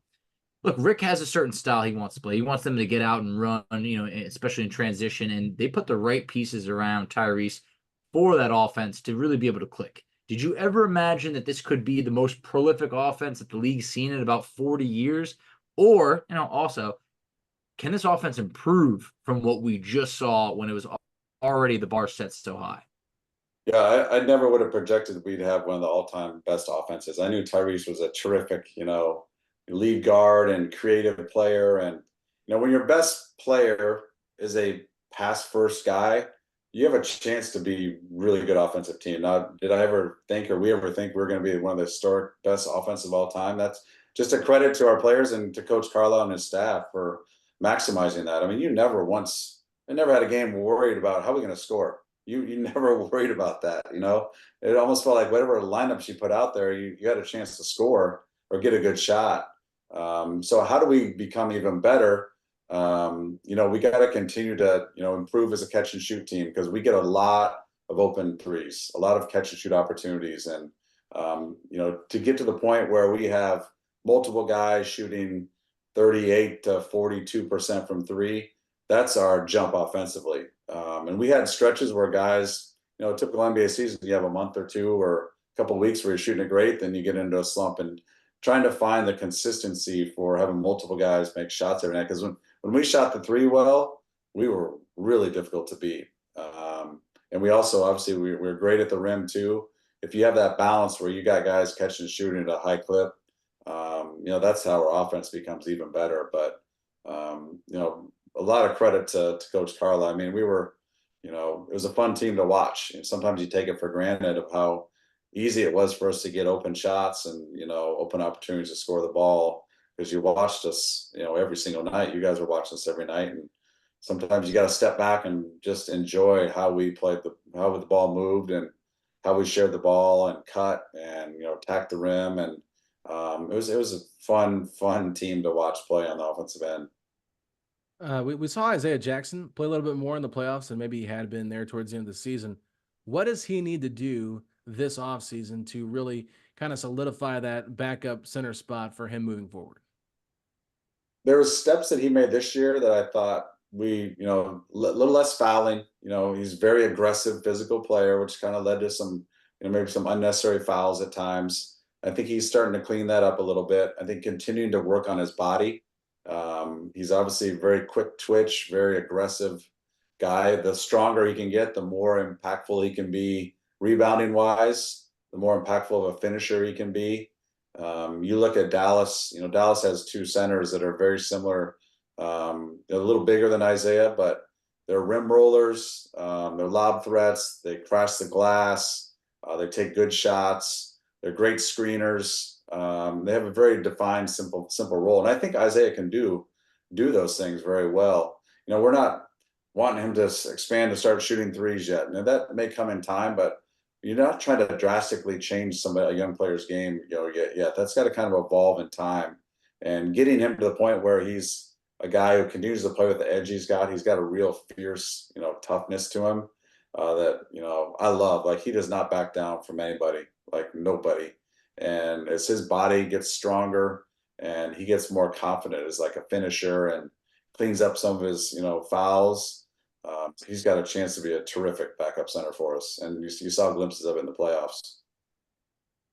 look, Rick has a certain style he wants to play. He wants them to get out and run, especially in transition, and they put the right pieces around Tyrese for that offense to really be able to click. Did you ever imagine that this could be the most prolific offense that the league's seen in about 40 years? Or, also, can this offense improve from what we just saw when it was already the bar set so high? Yeah, I never would have projected we'd have one of the all-time best offenses. I knew Tyrese was a terrific, lead guard and creative player. And, when your best player is a pass-first guy, you have a chance to be really good offensive team. Now, did I ever think, or we ever think we're going to be one of the historic best offensive of all time? That's just a credit to our players and to Coach Carlisle and his staff for maximizing that. I mean, I never had a game worried about how we're going to score. You never worried about that. It almost felt like whatever lineups you put out there, you had a chance to score or get a good shot. So how do we become even better? we got to continue to, improve as a catch and shoot team, because we get a lot of open threes, a lot of catch and shoot opportunities. And, to get to the point where we have multiple guys shooting 38 to 42% from three, that's our jump offensively. And we had stretches where guys, typical NBA season, you have a month or two or a couple of weeks where you're shooting it great, then you get into a slump. And trying to find the consistency for having multiple guys make shots every night. Because when we shot the three well, we were really difficult to beat. And we also, obviously, we're great at the rim too. If you have that balance where you got guys catching and shooting at a high clip, that's how our offense becomes even better. But, a lot of credit to Coach Carla. I mean, we were, it was a fun team to watch. And sometimes you take it for granted of how easy it was for us to get open shots and, open opportunities to score the ball, because you watched us, every single night. You guys were watching us every night. And sometimes you got to step back and just enjoy how we played, how the ball moved and how we shared the ball and cut and, attacked the rim. And it was a fun team to watch play on the offensive end. We saw Isaiah Jackson play a little bit more in the playoffs than maybe he had been there towards the end of the season. What does he need to do this offseason to really kind of solidify that backup center spot for him moving forward? There was steps that he made this year that I thought a little less fouling. He's a very aggressive physical player, which kind of led to some, maybe some unnecessary fouls at times. I think he's starting to clean that up a little bit. I think continuing to work on his body. He's obviously a very quick twitch, very aggressive guy. The stronger he can get, the more impactful he can be rebounding wise, the more impactful of a finisher he can be. You look at Dallas, Dallas has two centers that are very similar. They're a little bigger than Isaiah, but they're rim rollers, they're lob threats, they crash the glass, they take good shots, they're great screeners. They have a very defined, simple role. And I think Isaiah can do those things very well. We're not wanting him to expand to start shooting threes yet. Now that may come in time, but you're not trying to drastically change a young player's game, yet. That's got to kind of evolve in time. And getting him to the point where he's a guy who continues to play with the edge he's got a real fierce, toughness to him, that, I love. Like, he does not back down from anybody, like nobody. And as his body gets stronger and he gets more confident as like a finisher and cleans up some of his, fouls, he's got a chance to be a terrific backup center for us. And you saw glimpses of it in the playoffs.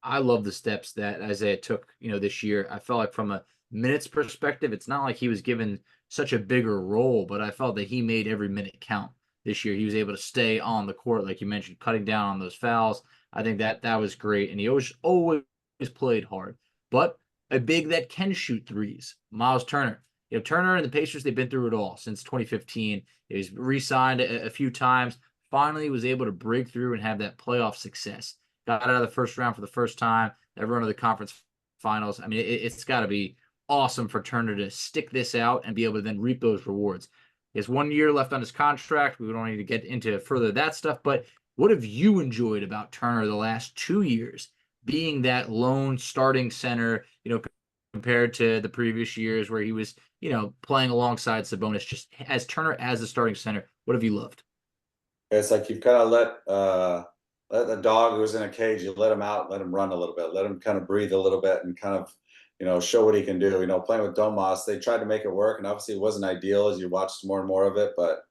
I love the steps that Isaiah took, this year. I felt like from a minutes perspective, it's not like he was given such a bigger role, but I felt that he made every minute count this year. He was able to stay on the court, like you mentioned, cutting down on those fouls. I think that was great. And he always played hard. But a big that can shoot threes, Miles Turner. Turner and the Pacers, they've been through it all since 2015. He's re-signed a few times. Finally was able to break through and have that playoff success. Got out of the first round for the first time. Everyone of the conference finals. I mean, it's got to be awesome for Turner to stick this out and be able to then reap those rewards. He has 1 year left on his contract. We don't need to get into further that stuff. But what have you enjoyed about Turner the last 2 years, being that lone starting center, compared to the previous years where he was, playing alongside Sabonis, just as Turner as the starting center? What have you loved? It's like you've kind of let the dog who's in a cage, you let him out, let him run a little bit, let him kind of breathe a little bit and kind of, show what he can do. Playing with Domas, they tried to make it work, and obviously it wasn't ideal as you watched more and more of it. But,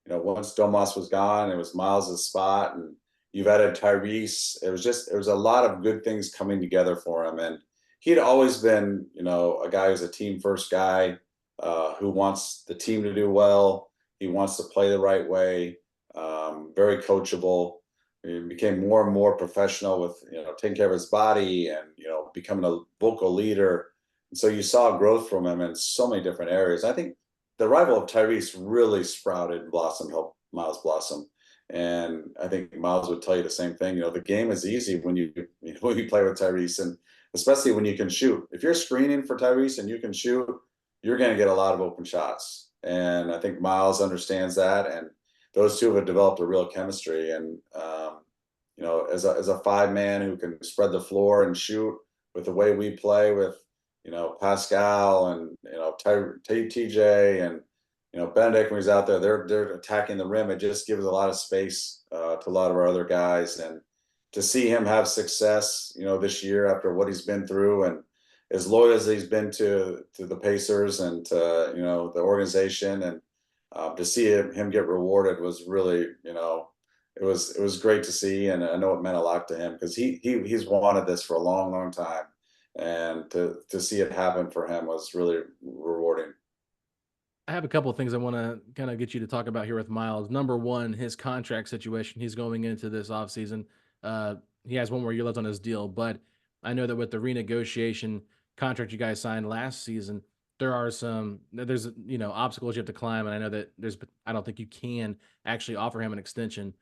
once Domas was gone, it was Miles' spot, and you've added Tyrese. It was a lot of good things coming together for him. And he'd always been, a guy who's a team first guy, who wants the team to do well. He wants to play the right way. Very coachable. He became more and more professional with, taking care of his body and, becoming a vocal leader. And so you saw growth from him in so many different areas. I think the arrival of Tyrese really sprouted and blossomed, helped Miles blossom. And I think Miles would tell you the same thing. The game is easy when you play with Tyrese, and especially when you can shoot. If you're screening for Tyrese and you can shoot, you're going to get a lot of open shots. And I think Miles understands that. And those two have developed a real chemistry. And, as a 5-man who can spread the floor and shoot with the way we play with, Pascal and, TJ and Benedict, when he's out there, they're attacking the rim. It just gives a lot of space to a lot of our other guys. And to see him have success, this year after what he's been through, and as loyal as he's been to the Pacers and to, the organization, and to see him get rewarded was really, it was great to see. And I know it meant a lot to him because he's wanted this for a long, long time. And to see it happen for him was really rewarding. I have a couple of things I want to kind of get you to talk about here with Miles. Number one, his contract situation. He's going into this offseason. He has one more year left on his deal, but I know that with the renegotiation contract you guys signed last season, there's obstacles you have to climb, and I know that I don't think you can actually offer him an extension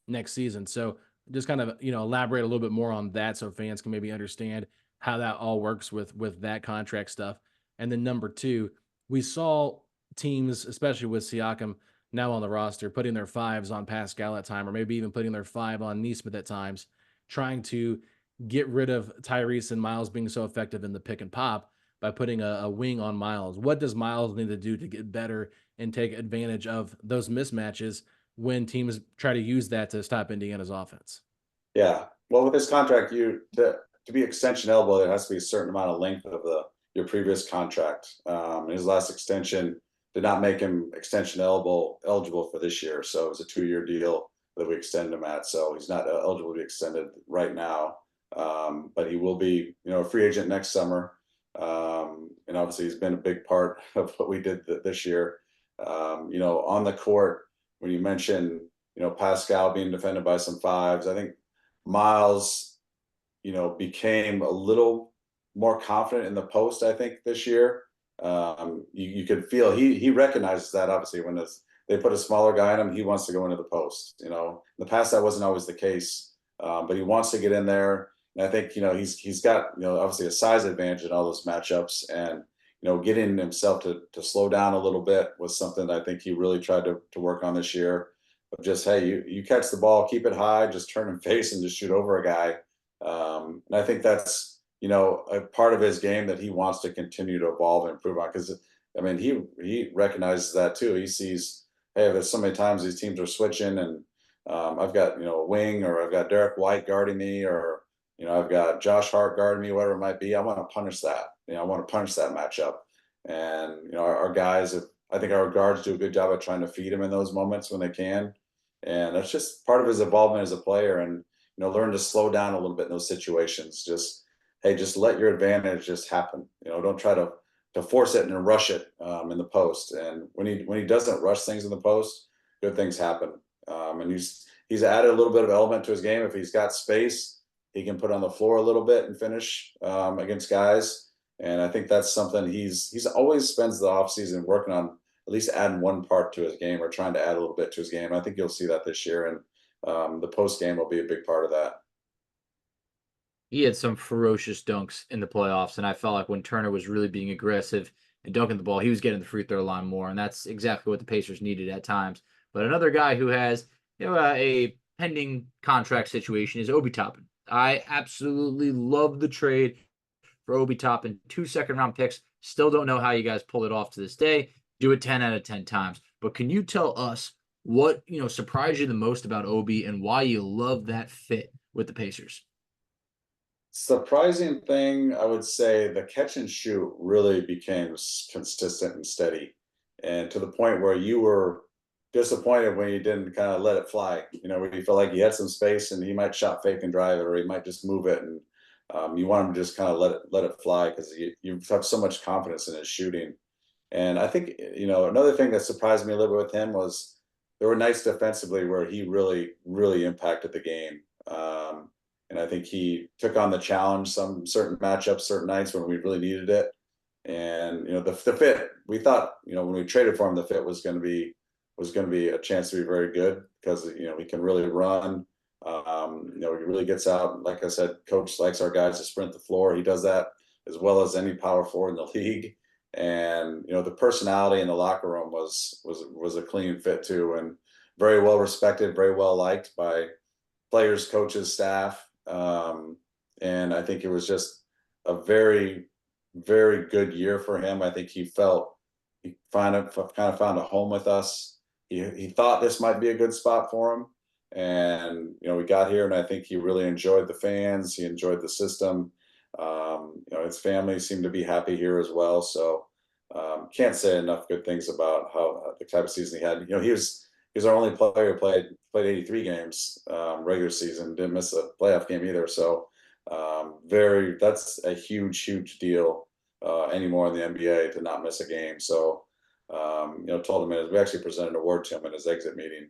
next season. So just kind of elaborate a little bit more on that so fans can maybe understand how that all works with that contract stuff. And then number two, we saw teams, especially with Siakam now on the roster, putting their fives on Pascal at time, or maybe even putting their five on Nesmith at times, trying to get rid of Tyrese and Miles being so effective in the pick and pop by putting a wing on Miles. What does Miles need to do to get better and take advantage of those mismatches when teams try to use that to stop Indiana's offense? Yeah. Well, with this contract, to be extension eligible, there has to be a certain amount of length of your previous contract. His last extension did not make him extension eligible for this year. So it was a 2-year deal that we extended him at. So he's not eligible to be extended right now. But he will be, a free agent next summer. And obviously he's been a big part of what we did this year. On the court, when you mentioned, Pascal being defended by some fives, I think Miles, became a little more confident in the post, I think, this year. You could feel he recognizes that, obviously, when they put a smaller guy on him, he wants to go into the post. In the past, that wasn't always the case, but he wants to get in there. And I think, he's got, obviously a size advantage in all those matchups, and, getting himself to slow down a little bit was something that I think he really tried to work on this year. But just, hey, you catch the ball, keep it high, just turn and face and just shoot over a guy. And I think that's, a part of his game that he wants to continue to evolve and improve on. Because, he recognizes that too. He sees, hey, there's so many times these teams are switching, and I've got, a wing, or I've got Derek White guarding me, or, I've got Josh Hart guarding me, whatever it might be. I want to punish that. I want to punish that matchup. And, our guys, I think our guards do a good job of trying to feed him in those moments when they can. And that's just part of his involvement as a player, and, learn to slow down a little bit in those situations. Just, hey, just let your advantage just happen. Don't try to force it and rush it in the post. And when he doesn't rush things in the post, good things happen. And he's added a little bit of element to his game. If he's got space, he can put on the floor a little bit and finish against guys. And I think that's something he's always spends the offseason working on, at least adding one part to his game, or trying to add a little bit to his game. I think you'll see that this year, and the post game will be a big part of that. He had some ferocious dunks in the playoffs, and I felt like when Turner was really being aggressive and dunking the ball, he was getting the free throw line more, and that's exactly what the Pacers needed at times. But another guy who has a pending contract situation is Obi Toppin. I absolutely love the trade for Obi Toppin. 2 second-round picks. Still don't know how you guys pulled it off to this day. Do it 10 out of 10 times. But can you tell us what surprised you the most about Obi, and why you love that fit with the Pacers? Surprising thing, I would say the catch and shoot really became consistent and steady, and to the point where you were disappointed when you didn't kind of let it fly. Where you felt like you had some space and he might shot fake and drive it, or he might just move it, and you want him to just kind of let it fly, because you have so much confidence in his shooting. And I think another thing that surprised me a little bit with him was there were nights defensively where he really, really impacted the game. And I think he took on the challenge some certain matchups, certain nights when we really needed it. And the fit, we thought when we traded for him, the fit was going to be a chance to be very good, because we can really run. He really gets out. Like I said, coach likes our guys to sprint the floor. He does that as well as any power forward in the league. And the personality in the locker room was a clean fit too, and very well respected, very well liked by players, coaches, staff. And I think it was just a very, very good year for him. I think he felt he kind of found a home with us. He thought this might be a good spot for him, and we got here, and I think he really enjoyed the fans. He enjoyed the system. His family seemed to be happy here as well. So can't say enough good things about how the type of season he had. He was our only player who played 83 games regular season, didn't miss a playoff game either. So that's a huge deal anymore in the NBA to not miss a game. So told him, we actually presented an award to him in his exit meeting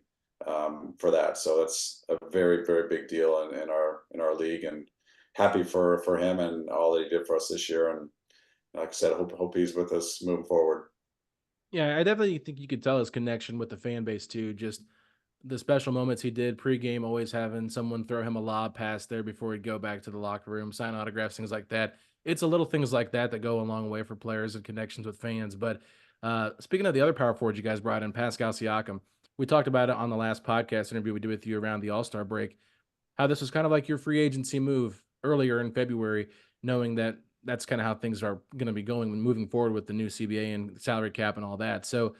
for that. So that's a very big deal in our league, and happy for him and all that he did for us this year. And like I said, hope he's with us moving forward. Yeah, I definitely think you could tell his connection with the fan base too. Just the special moments he did pregame, always having someone throw him a lob pass there before he'd go back to the locker room, sign autographs, things like that. It's a little things like that that go a long way for players and connections with fans. But speaking of the other power forward you guys brought in, Pascal Siakam, we talked about it on the last podcast interview we did with you around the All-Star break, how this was kind of like your free agency move earlier in February, knowing that that's kind of how things are going to be going when moving forward with the new CBA and salary cap and all that. So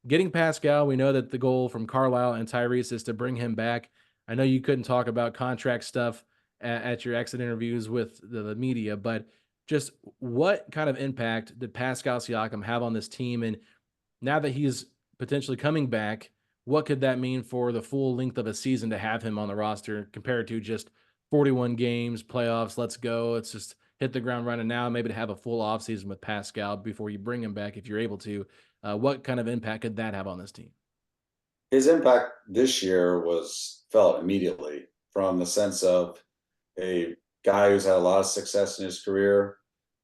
getting Pascal, we know that the goal from Carlisle and Tyrese is to bring him back. I know you couldn't talk about contract stuff at your exit interviews with the media, but just what kind of impact did Pascal Siakam have on this team? And now that he's potentially coming back, what could that mean for the full length of a season to have him on the roster compared to just 41 games, playoffs, let's go. Let's just hit the ground running now, maybe to have a full offseason with Pascal before you bring him back if you're able to. What kind of impact could that have on this team? His impact this year was felt immediately, from the sense of a guy who's had a lot of success in his career,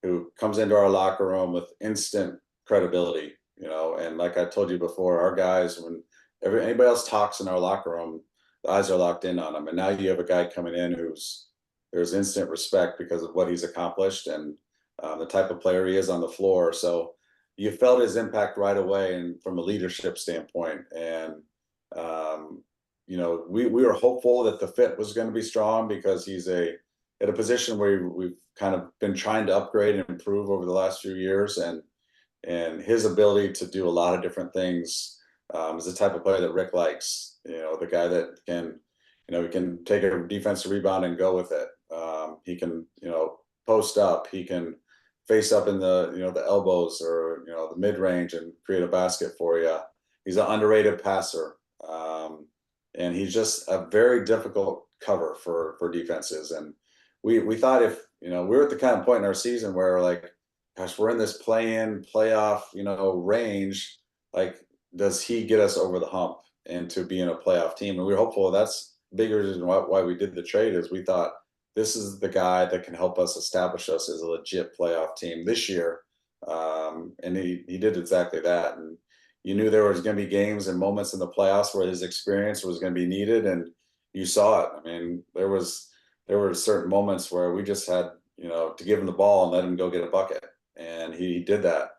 who comes into our locker room with instant credibility, and like I told you before, our guys, when anybody else talks in our locker room, the eyes are locked in on him. And now you have a guy coming in there's instant respect because of what he's accomplished and the type of player he is on the floor. So you felt his impact right away, and from a leadership standpoint. And we were hopeful that the fit was going to be strong, because he's at a position where we've kind of been trying to upgrade and improve over the last few years, and his ability to do a lot of different things is the type of player that Rick likes. The guy that can, he can take a defensive rebound and go with it. He can, post up. He can face up in the elbows or the mid range and create a basket for you. He's an underrated passer, and he's just a very difficult cover for defenses. And we thought, if we're at the kind of point in our season where, like, gosh, we're in this playoff range. Like, does he get us over the hump into being a playoff team? And we were hopeful. That's bigger reason why we did the trade, is we thought this is the guy that can help us establish us as a legit playoff team this year. And he did exactly that. And you knew there was going to be games and moments in the playoffs where his experience was going to be needed, and you saw it. I mean, there were certain moments where we just had to give him the ball and let him go get a bucket, and he did that.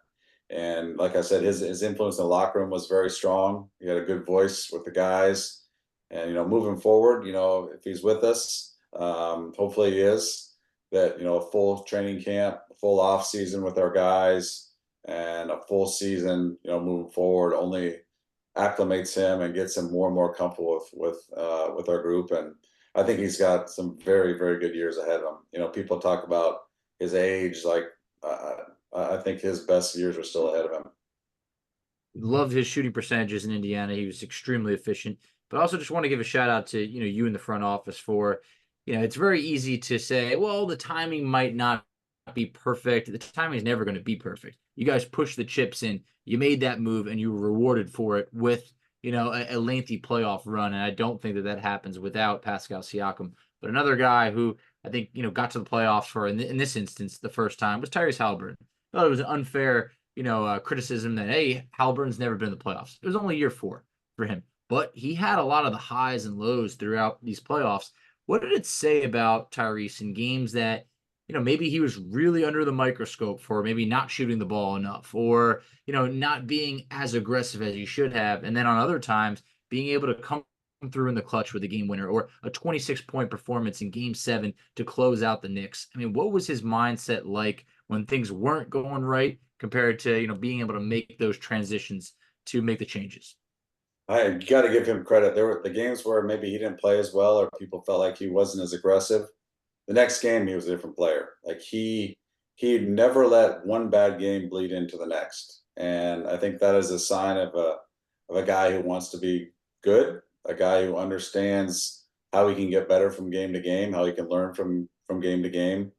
And like I said, his influence in the locker room was very strong. He had a good voice with the guys, and moving forward, if he's with us, hopefully he is, that a full training camp, a full off season with our guys, and a full season moving forward only acclimates him and gets him more and more comfortable with our group. And I think he's got some very good years ahead of him. People talk about his age, like I think his best years are still ahead of him. Loved his shooting percentages in Indiana. He was extremely efficient. But I also just want to give a shout out to you in the front office for, it's very easy to say, well, the timing might not be perfect. The timing is never going to be perfect. You guys pushed the chips in. You made that move, and you were rewarded for it with a lengthy playoff run. And I don't think that happens without Pascal Siakam. But another guy who I think got to the playoffs for in this instance the first time was Tyrese Haliburton. I thought it was an unfair criticism that, hey, Haliburton's never been in the playoffs. It was only year 4 for him, but he had a lot of the highs and lows throughout these playoffs. What did it say about Tyrese in games that maybe he was really under the microscope for maybe not shooting the ball enough, or not being as aggressive as he should have, and then on other times being able to come through in the clutch with a game winner, or a 26-point performance in Game 7 to close out the Knicks? I mean, what was his mindset like when things weren't going right, compared to, being able to make those transitions to make the changes. I got to give him credit. There were the games where maybe he didn't play as well, or people felt like he wasn't as aggressive. The next game, he was a different player. Like he never let one bad game bleed into the next, and I think that is a sign of a guy who wants to be good, a guy who understands how he can get better from game to game, how he can learn from game to game.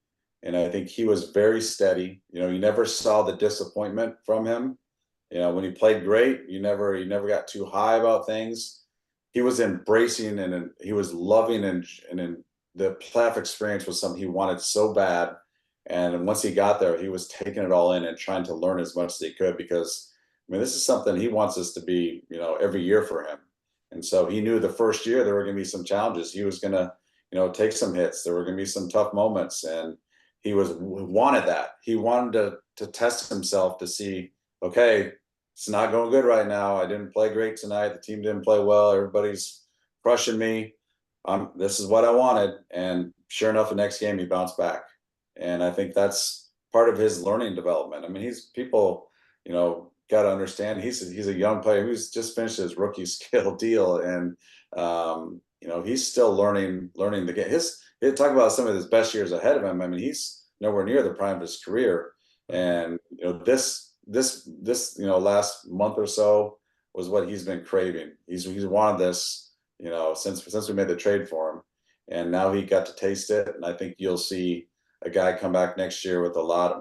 And I think he was very steady. You never saw the disappointment from him. When he played great, he never got too high about things. He was embracing and he was loving, and the playoff experience was something he wanted so bad. And once he got there, he was taking it all in and trying to learn as much as he could, because this is something he wants us to be, every year for him. And so he knew the first year there were going to be some challenges. He was going to, take some hits. There were going to be some tough moments, and he wanted that. He wanted to test himself to see, okay, it's not going good right now. I didn't play great tonight. The team didn't play well. Everybody's crushing me. This is what I wanted. And sure enough, the next game he bounced back. And I think that's part of his learning development. People, got to understand he's a young player who's just finished his rookie scale deal, and he's still learning the game. Talk about some of his best years ahead of him. He's nowhere near the prime of his career, and this last month or so was what he's been craving. He's wanted this, since we made the trade for him, and now he got to taste it. And I think you'll see a guy come back next year with a lot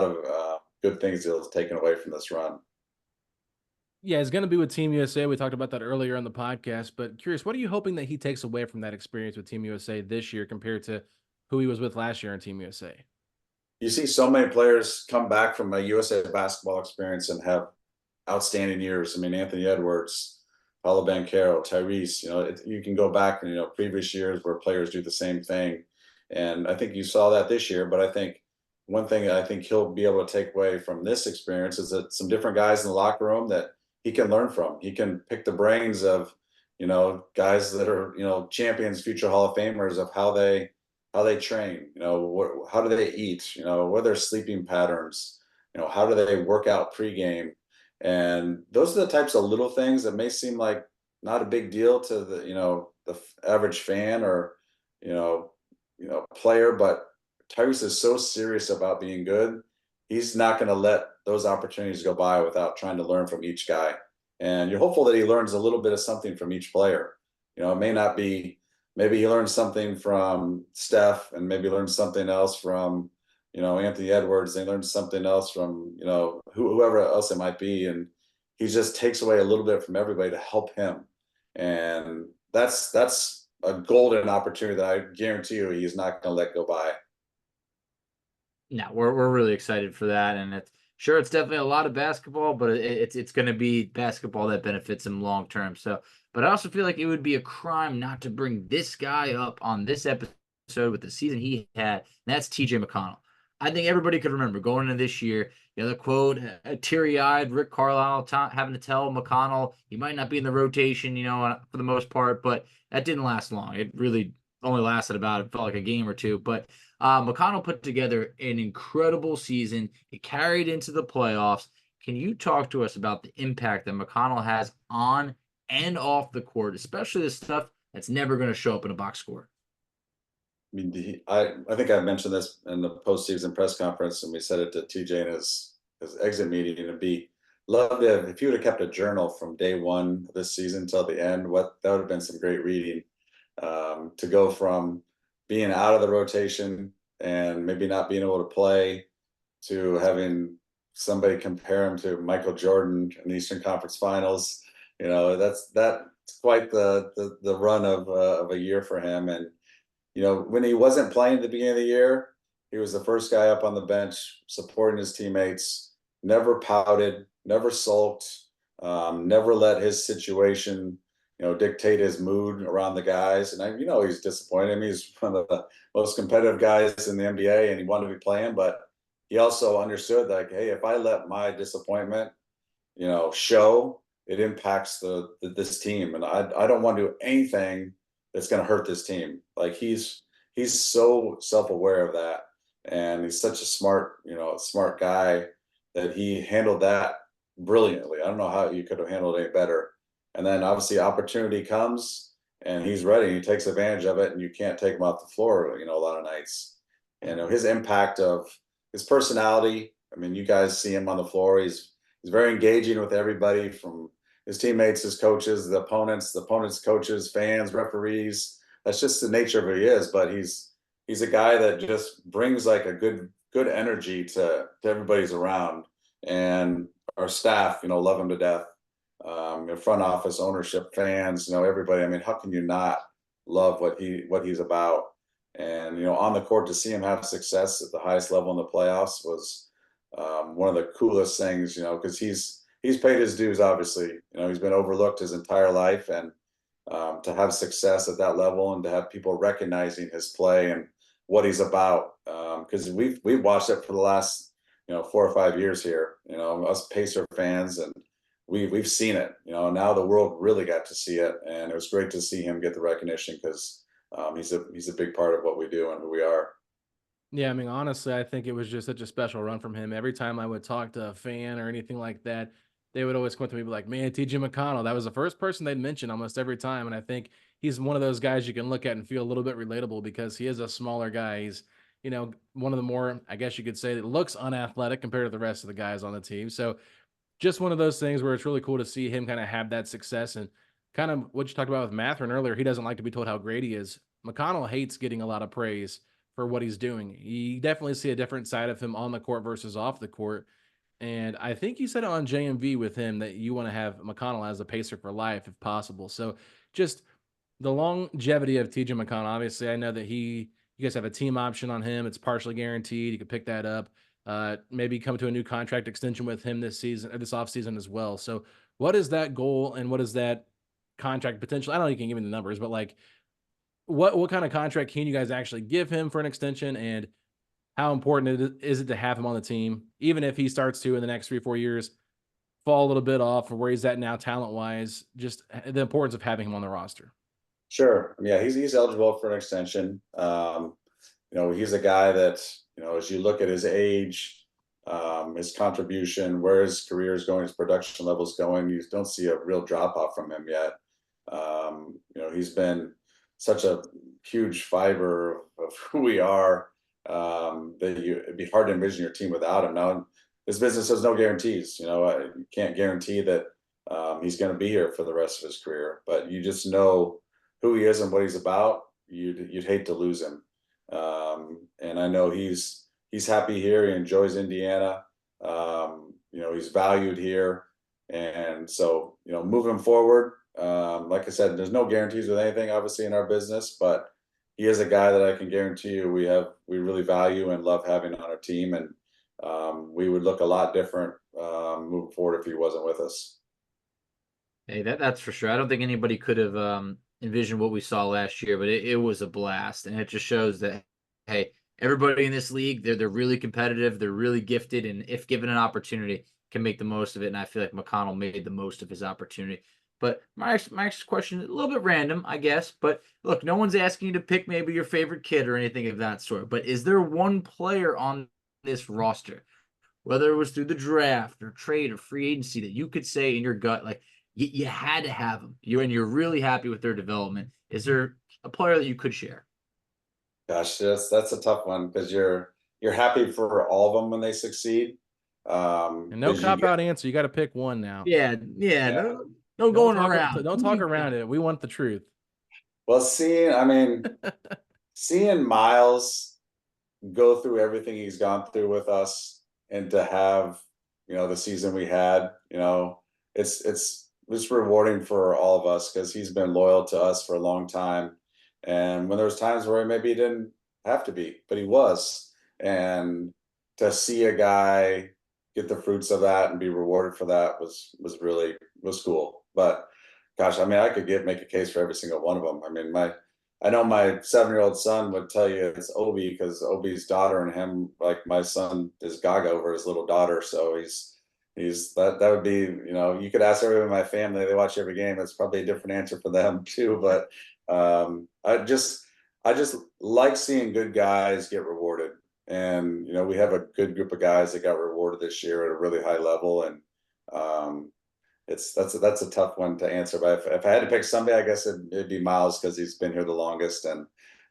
of good things that he's taken away from this run. Yeah, he's going to be with Team USA. We talked about that earlier on the podcast, but curious, what are you hoping that he takes away from that experience with Team USA this year compared to who he was with last year on Team USA? You see so many players come back from a USA basketball experience and have outstanding years. Anthony Edwards, Paolo Banchero, Tyrese, you can go back and, previous years where players do the same thing. And I think you saw that this year, but I think one thing I think he'll be able to take away from this experience is that some different guys in the locker room that he can learn from. He can pick the brains of, guys that are, champions, future Hall of Famers, of how they train, how do they eat, what are their sleeping patterns, how do they work out pregame. And those are the types of little things that may seem like not a big deal to the average fan or, player, but Tyrese is so serious about being good. He's not going to let those opportunities go by without trying to learn from each guy. And you're hopeful that he learns a little bit of something from each player. It may not be, maybe he learns something from Steph, and maybe learns something else from, Anthony Edwards. They learned something else from, whoever else it might be. And he just takes away a little bit from everybody to help him. And that's a golden opportunity that I guarantee you he's not going to let go by. No, we're really excited for that, and it's definitely a lot of basketball, but it's going to be basketball that benefits him long term. So, but I also feel like it would be a crime not to bring this guy up on this episode with the season he had, and that's TJ McConnell. I think everybody could remember going into this year, the quote, teary-eyed Rick Carlisle having to tell McConnell he might not be in the rotation, for the most part, but that didn't last long. It really only lasted it felt like a game or two, but McConnell put together an incredible season. It carried into the playoffs. Can you talk to us about the impact that McConnell has on and off the court, especially the stuff that's never going to show up in a box score? I think I mentioned this in the postseason press conference, and we said it to TJ in his exit meeting. It'd be lovely if he would have kept a journal from day one of this season till the end. That would have been some great reading, to go from being out of the rotation and maybe not being able to play to having somebody compare him to Michael Jordan in the Eastern Conference Finals. That's quite the run of a year for him. And when he wasn't playing at the beginning of the year, he was the first guy up on the bench supporting his teammates, never pouted, never sulked, never let his situation dictate his mood around the guys. And he's disappointed. He's one of the most competitive guys in the NBA, and he wanted to be playing, but he also understood that, hey, if I let my disappointment, show, it impacts this team, and I don't want to do anything that's going to hurt this team. Like he's so self-aware of that, and he's such a smart guy that he handled that brilliantly. I don't know how you could have handled it any better. And then obviously opportunity comes and he's ready. He takes advantage of it, and you can't take him off the floor, a lot of nights. His impact of his personality. I mean, you guys see him on the floor. He's very engaging with everybody, from his teammates, his coaches, the opponents, coaches, fans, referees. That's just the nature of who he is. But he's a guy that just brings like a good energy to everybody's around, and our staff, love him to death. Front office, ownership, fans, everybody. I mean, how can you not love what he's about? And on the court, to see him have success at the highest level in the playoffs was one of the coolest things. Because he's paid his dues. Obviously, he's been overlooked his entire life, and to have success at that level, and to have people recognizing his play and what he's about. Because we've watched it for the last 4 or 5 years here. Us Pacer fans, and we've seen it. Now the world really got to see it, and it was great to see him get the recognition, because he's a big part of what we do and who we are. Yeah, I mean, honestly, I think it was just such a special run from him. Every time I would talk to a fan or anything like that, they would always come up to me and be like, "Man, TJ McConnell." That was the first person they'd mention almost every time. And I think he's one of those guys you can look at and feel a little bit relatable, because he is a smaller guy. He's, one of the more, I guess you could say, that looks unathletic compared to the rest of the guys on the team. So just one of those things where it's really cool to see him kind of have that success. And kind of what you talked about with Mathurin earlier, he doesn't like to be told how great he is. McConnell hates getting a lot of praise for what he's doing. You definitely see a different side of him on the court versus off the court. And I think you said it on JMV with him that you want to have McConnell as a pacer for life if possible. So just the longevity of TJ McConnell. Obviously, I know that you guys have a team option on him. It's partially guaranteed. You could pick that up. Maybe come to a new contract extension with him this season or this offseason as well. So what is that goal, and what is that contract potential? I don't know if you can give me the numbers, but like what kind of contract can you guys actually give him for an extension, and how important is it to have him on the team, even if he starts to in the next 3 or 4 years fall a little bit off from where he's at now talent wise, just the importance of having him on the roster? Sure. Yeah, he's eligible for an extension. He's a guy that, as you look at his age, his contribution, where his career is going, his production levels going, you don't see a real drop off from him yet. He's been such a huge fiber of who we are, that it'd be hard to envision your team without him. Now, this business has no guarantees. You can't guarantee that he's going to be here for the rest of his career, but you just know who he is and what he's about. You'd hate to lose him. And I know he's happy here. He enjoys Indiana. He's valued here. And so, moving forward, like I said, there's no guarantees with anything, obviously, in our business, but he is a guy that I can guarantee you we really value and love having on our team. And we would look a lot different moving forward if he wasn't with us. Hey, that's for sure. I don't think anybody could have envisioned what we saw last year, but it was a blast, and it just shows that, hey, everybody in this league, they're really competitive, they're really gifted, and if given an opportunity, can make the most of it. And I feel like McConnell made the most of his opportunity. But my next question is a little bit random, I guess. But look, no one's asking you to pick maybe your favorite kid or anything of that sort. But is there one player on this roster, whether it was through the draft or trade or free agency, that you could say in your gut, like, you had to have them, you're really happy with their development? Is there a player that you could share? Gosh, that's a tough one, because you're happy for all of them when they succeed. And no cop out answer. You got to pick one now. Yeah. No Don't going talk, around. Don't talk around it. We want the truth. Well, seeing Miles go through everything he's gone through with us, and to have, the season we had, it's rewarding for all of us, because he's been loyal to us for a long time. And when there was times where maybe he didn't have to be, but he was. And to see a guy get the fruits of that and be rewarded for that was cool. But gosh, I could make a case for every single one of them. I know my 7-year-old son would tell you it's Obi, because Obi's daughter and him, like, my son is gaga over his little daughter. So he's that would be, you could ask everyone in my family, they watch every game. It's probably a different answer for them too. But I just like seeing good guys get rewarded. And, we have a good group of guys that got rewarded this year at a really high level. And that's a tough one to answer. But if I had to pick somebody, I guess it'd be Miles, because he's been here the longest and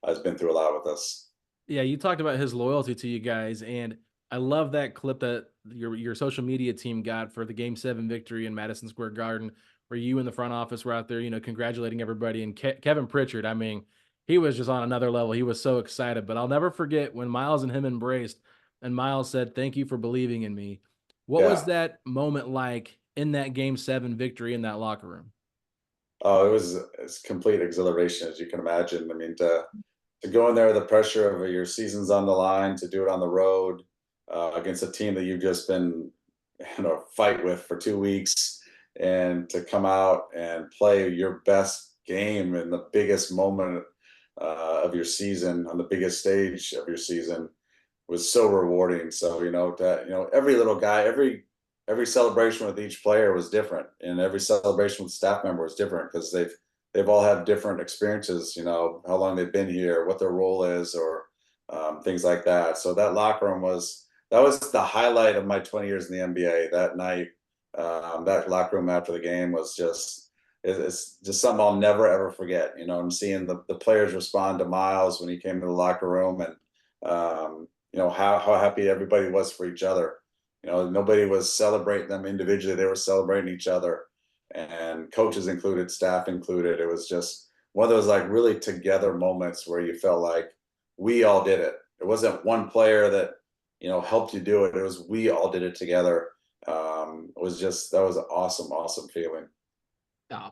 has been through a lot with us. Yeah, you talked about his loyalty to you guys, and I love that clip that your social media team got for the Game 7 victory in Madison Square Garden, where you and the front office were out there, congratulating everybody. And Kevin Pritchard, I mean, he was just on another level. He was so excited. But I'll never forget when Miles and him embraced, and Miles said, "Thank you for believing in me." What was Yeah. that moment like in that Game 7 victory in that locker room? Oh, it's complete exhilaration, as you can imagine. I mean, to go in there with the pressure of your season's on the line, to do it on the road against a team that you've just been, fight with for 2 weeks, and to come out and play your best game in the biggest moment of your season, on the biggest stage of your season, was so rewarding. So, every little guy, every celebration with each player was different, and every celebration with staff member was different, because they've all had different experiences, how long they've been here, what their role is, or things like that. So that locker room that was the highlight of my 20 years in the NBA. That night, that locker room after the game was it's just something I'll never ever forget. And seeing the players respond to Miles when he came to the locker room, and how happy everybody was for each other. Nobody was celebrating them individually; they were celebrating each other, and coaches included, staff included. It was just one of those like really together moments where you felt like we all did it. It wasn't one player that helped you do it. It was we all did it together. That was an awesome feeling.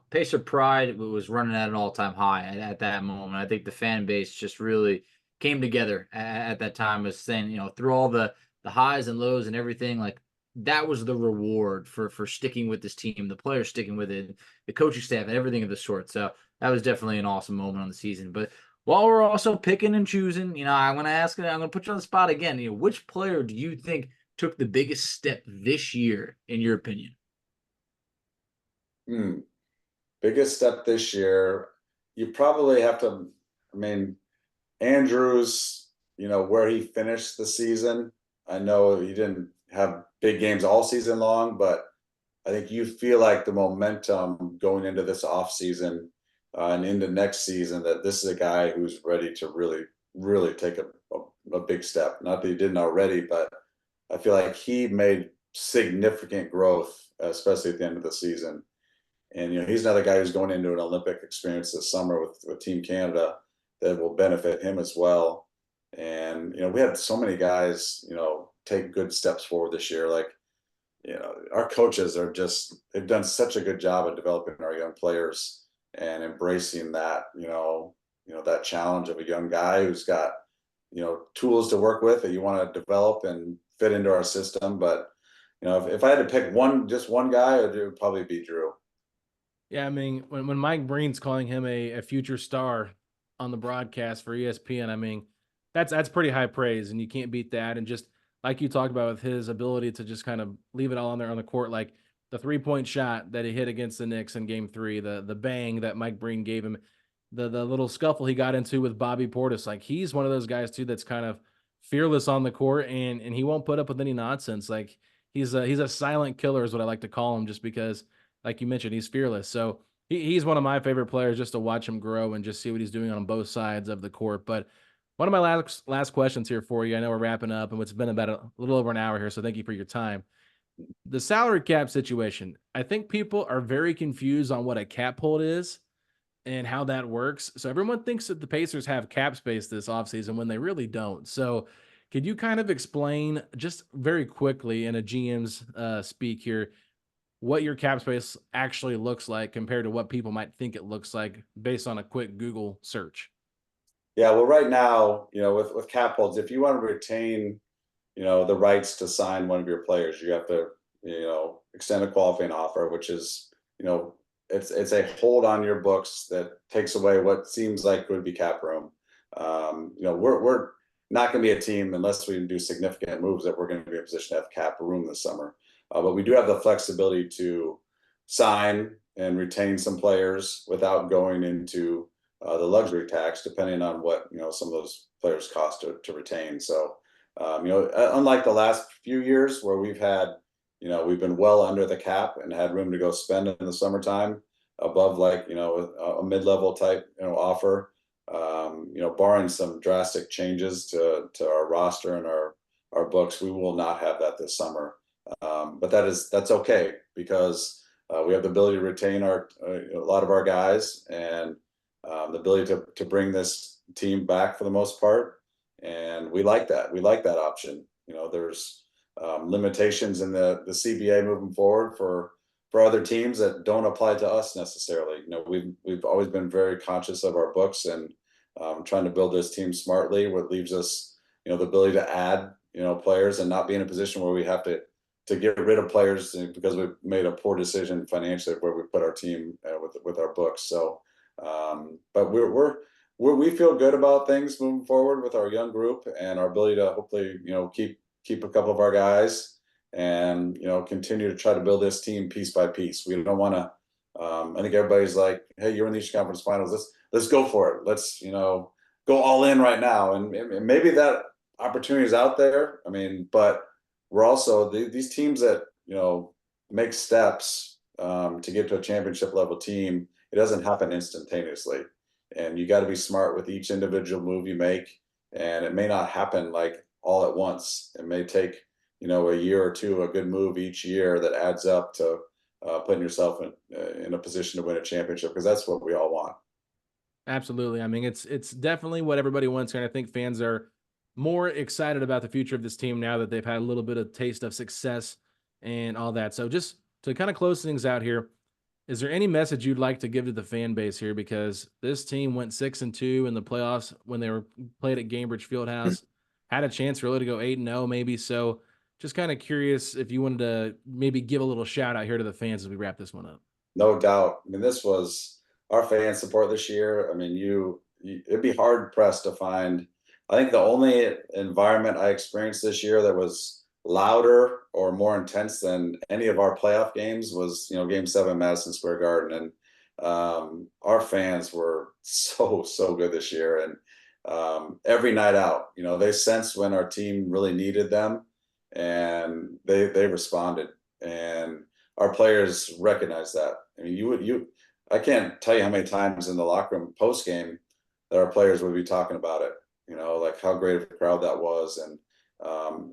Pacer pride was running at an all-time high at that moment. I think the fan base just really came together at that time, was saying, through all the highs and lows and everything, like that was the reward for sticking with this team, the players sticking with it, the coaching staff, and everything of the sort. So that was definitely an awesome moment on the season. But while we're also picking and choosing, I'm going to put you on the spot again. Which player do you think took the biggest step this year, in your opinion? Hmm. Biggest step this year, you probably have to. I mean, Andrews, where he finished the season. I know he didn't have big games all season long, but I think you feel like the momentum going into this offseason and into next season, that this is a guy who's ready to really take a big step. Not that he didn't already, but I feel like he made significant growth, especially at the end of the season. And he's another guy who's going into an Olympic experience this summer with Team Canada that will benefit him as well. And we had so many guys take good steps forward this year. Like our coaches they've done such a good job of developing our young players and embracing that that challenge of a young guy who's got tools to work with that you want to develop and fit into our system. But if I had to pick just one guy, it would probably be Drew. Yeah, I mean, when Mike Breen's calling him a future star on the broadcast for ESPN, I mean, that's pretty high praise, and you can't beat that. And just like you talked about with his ability to just kind of leave it all on there on the court, like the 3-point shot that he hit against the Knicks in Game 3, the bang that Mike Breen gave him, the little scuffle he got into with Bobby Portis, like he's one of those guys too that's kind of fearless on the court, and he won't put up with any nonsense. Like he's a silent killer is what I like to call him, just because like you mentioned, he's fearless. So he's one of my favorite players, just to watch him grow and just see what he's doing on both sides of the court. But one of my last questions here for you. I know we're wrapping up, and it's been about a little over an hour here, so thank you for your time. The salary cap situation. I think people are very confused on what a cap hold is and how that works. So everyone thinks that the Pacers have cap space this offseason when they really don't. So could you kind of explain just very quickly in a GM's speak here what your cap space actually looks like compared to what people might think it looks like based on a quick Google search? Yeah, well, right now, with cap holds, if you want to retain, the rights to sign one of your players, you have to, extend a qualifying offer, which is, it's a hold on your books that takes away what seems like would be cap room. We're not going to be a team unless we do significant moves that we're going to be in a position to have cap room this summer. But we do have the flexibility to sign and retain some players without going into the luxury tax, depending on what some of those players cost to retain. So Unlike the last few years where we've been well under the cap and had room to go spend in the summertime above a mid-level type offer. Barring some drastic changes to our roster and our books, we will not have that this summer. But that's okay because we have the ability to retain a lot of our guys and the ability to bring this team back for the most part. And we like that. We like that option. There's limitations in the CBA moving forward for other teams that don't apply to us necessarily. We've always been very conscious of our books and trying to build this team smartly, what leaves us, the ability to add, players and not be in a position where we have to get rid of players because we've made a poor decision financially where we put our team with our books. So, but we feel good about things moving forward with our young group and our ability to hopefully, keep a couple of our guys and, continue to try to build this team piece by piece. We don't want to, I think everybody's like, hey, you're in the Eastern Conference Finals. Let's go for it. Let's, go all in right now. And maybe that opportunity is out there. I mean, but we're also these teams that, make steps to get to a championship level team. It doesn't happen instantaneously. And you got to be smart with each individual move you make. And it may not happen like all at once. It may take, a year or two, a good move each year that adds up to putting yourself in a position to win a championship, because that's what we all want. Absolutely. I mean, it's definitely what everybody wants. And I think fans are more excited about the future of this team now that they've had a little bit of taste of success and all that. So just to kind of close things out here, is there any message you'd like to give to the fan base here? Because this team went 6-2 in the playoffs when they were played at Gainbridge Fieldhouse, had a chance really to go 8-0 maybe. So just kind of curious if you wanted to maybe give a little shout out here to the fans as we wrap this one up. No doubt. I mean, this was our fan support this year. I mean, it'd be hard pressed to find. I think the only environment I experienced this year that was louder or more intense than any of our playoff games was, Game 7 Madison Square Garden. And our fans were so good this year. And every night out, they sensed when our team really needed them, and they responded. And our players recognized that. I mean, I can't tell you how many times in the locker room post game that our players would be talking about it. Like how great of a crowd that was. And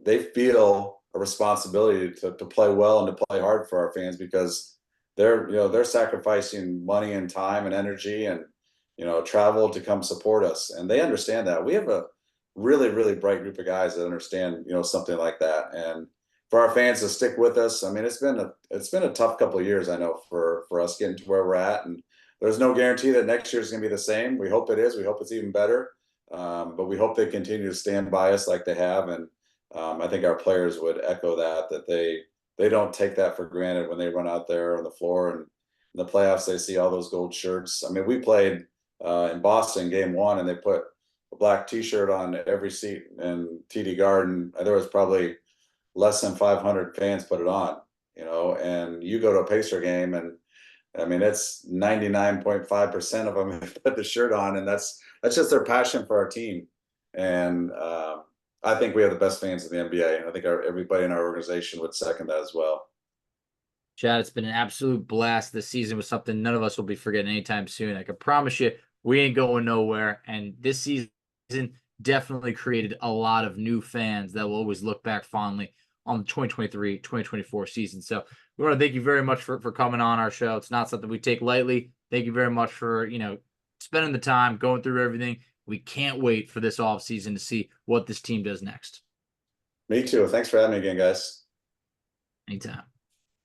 they feel a responsibility to play well and to play hard for our fans, because they're sacrificing money and time and energy and, travel to come support us. And they understand that. We have a really, really bright group of guys that understand, something like that. And for our fans to stick with us, I mean, it's been a tough couple of years, I know, for us getting to where we're at. And there's no guarantee that next year is going to be the same. We hope it is. We hope it's even better. But we hope they continue to stand by us like they have. And I think our players would echo that they don't take that for granted when they run out there on the floor and in the playoffs, they see all those gold shirts. I mean, we played in Boston Game 1, and they put a black T-shirt on every seat in TD Garden. There was probably less than 500 fans put it on, and you go to a Pacer game, and I mean, it's 99.5% of them put the shirt on, and that's just their passion for our team. And I think we have the best fans in the NBA. And I think everybody in our organization would second that as well. Chad, it's been an absolute blast. This season was something none of us will be forgetting anytime soon. I can promise you, we ain't going nowhere. And this season definitely created a lot of new fans that will always look back fondly on the 2023-2024 season. So we want to thank you very much for coming on our show. It's not something we take lightly. Thank you very much for, spending the time going through everything. We can't wait for this offseason to see what this team does next. Me too. Thanks for having me again, guys. Anytime.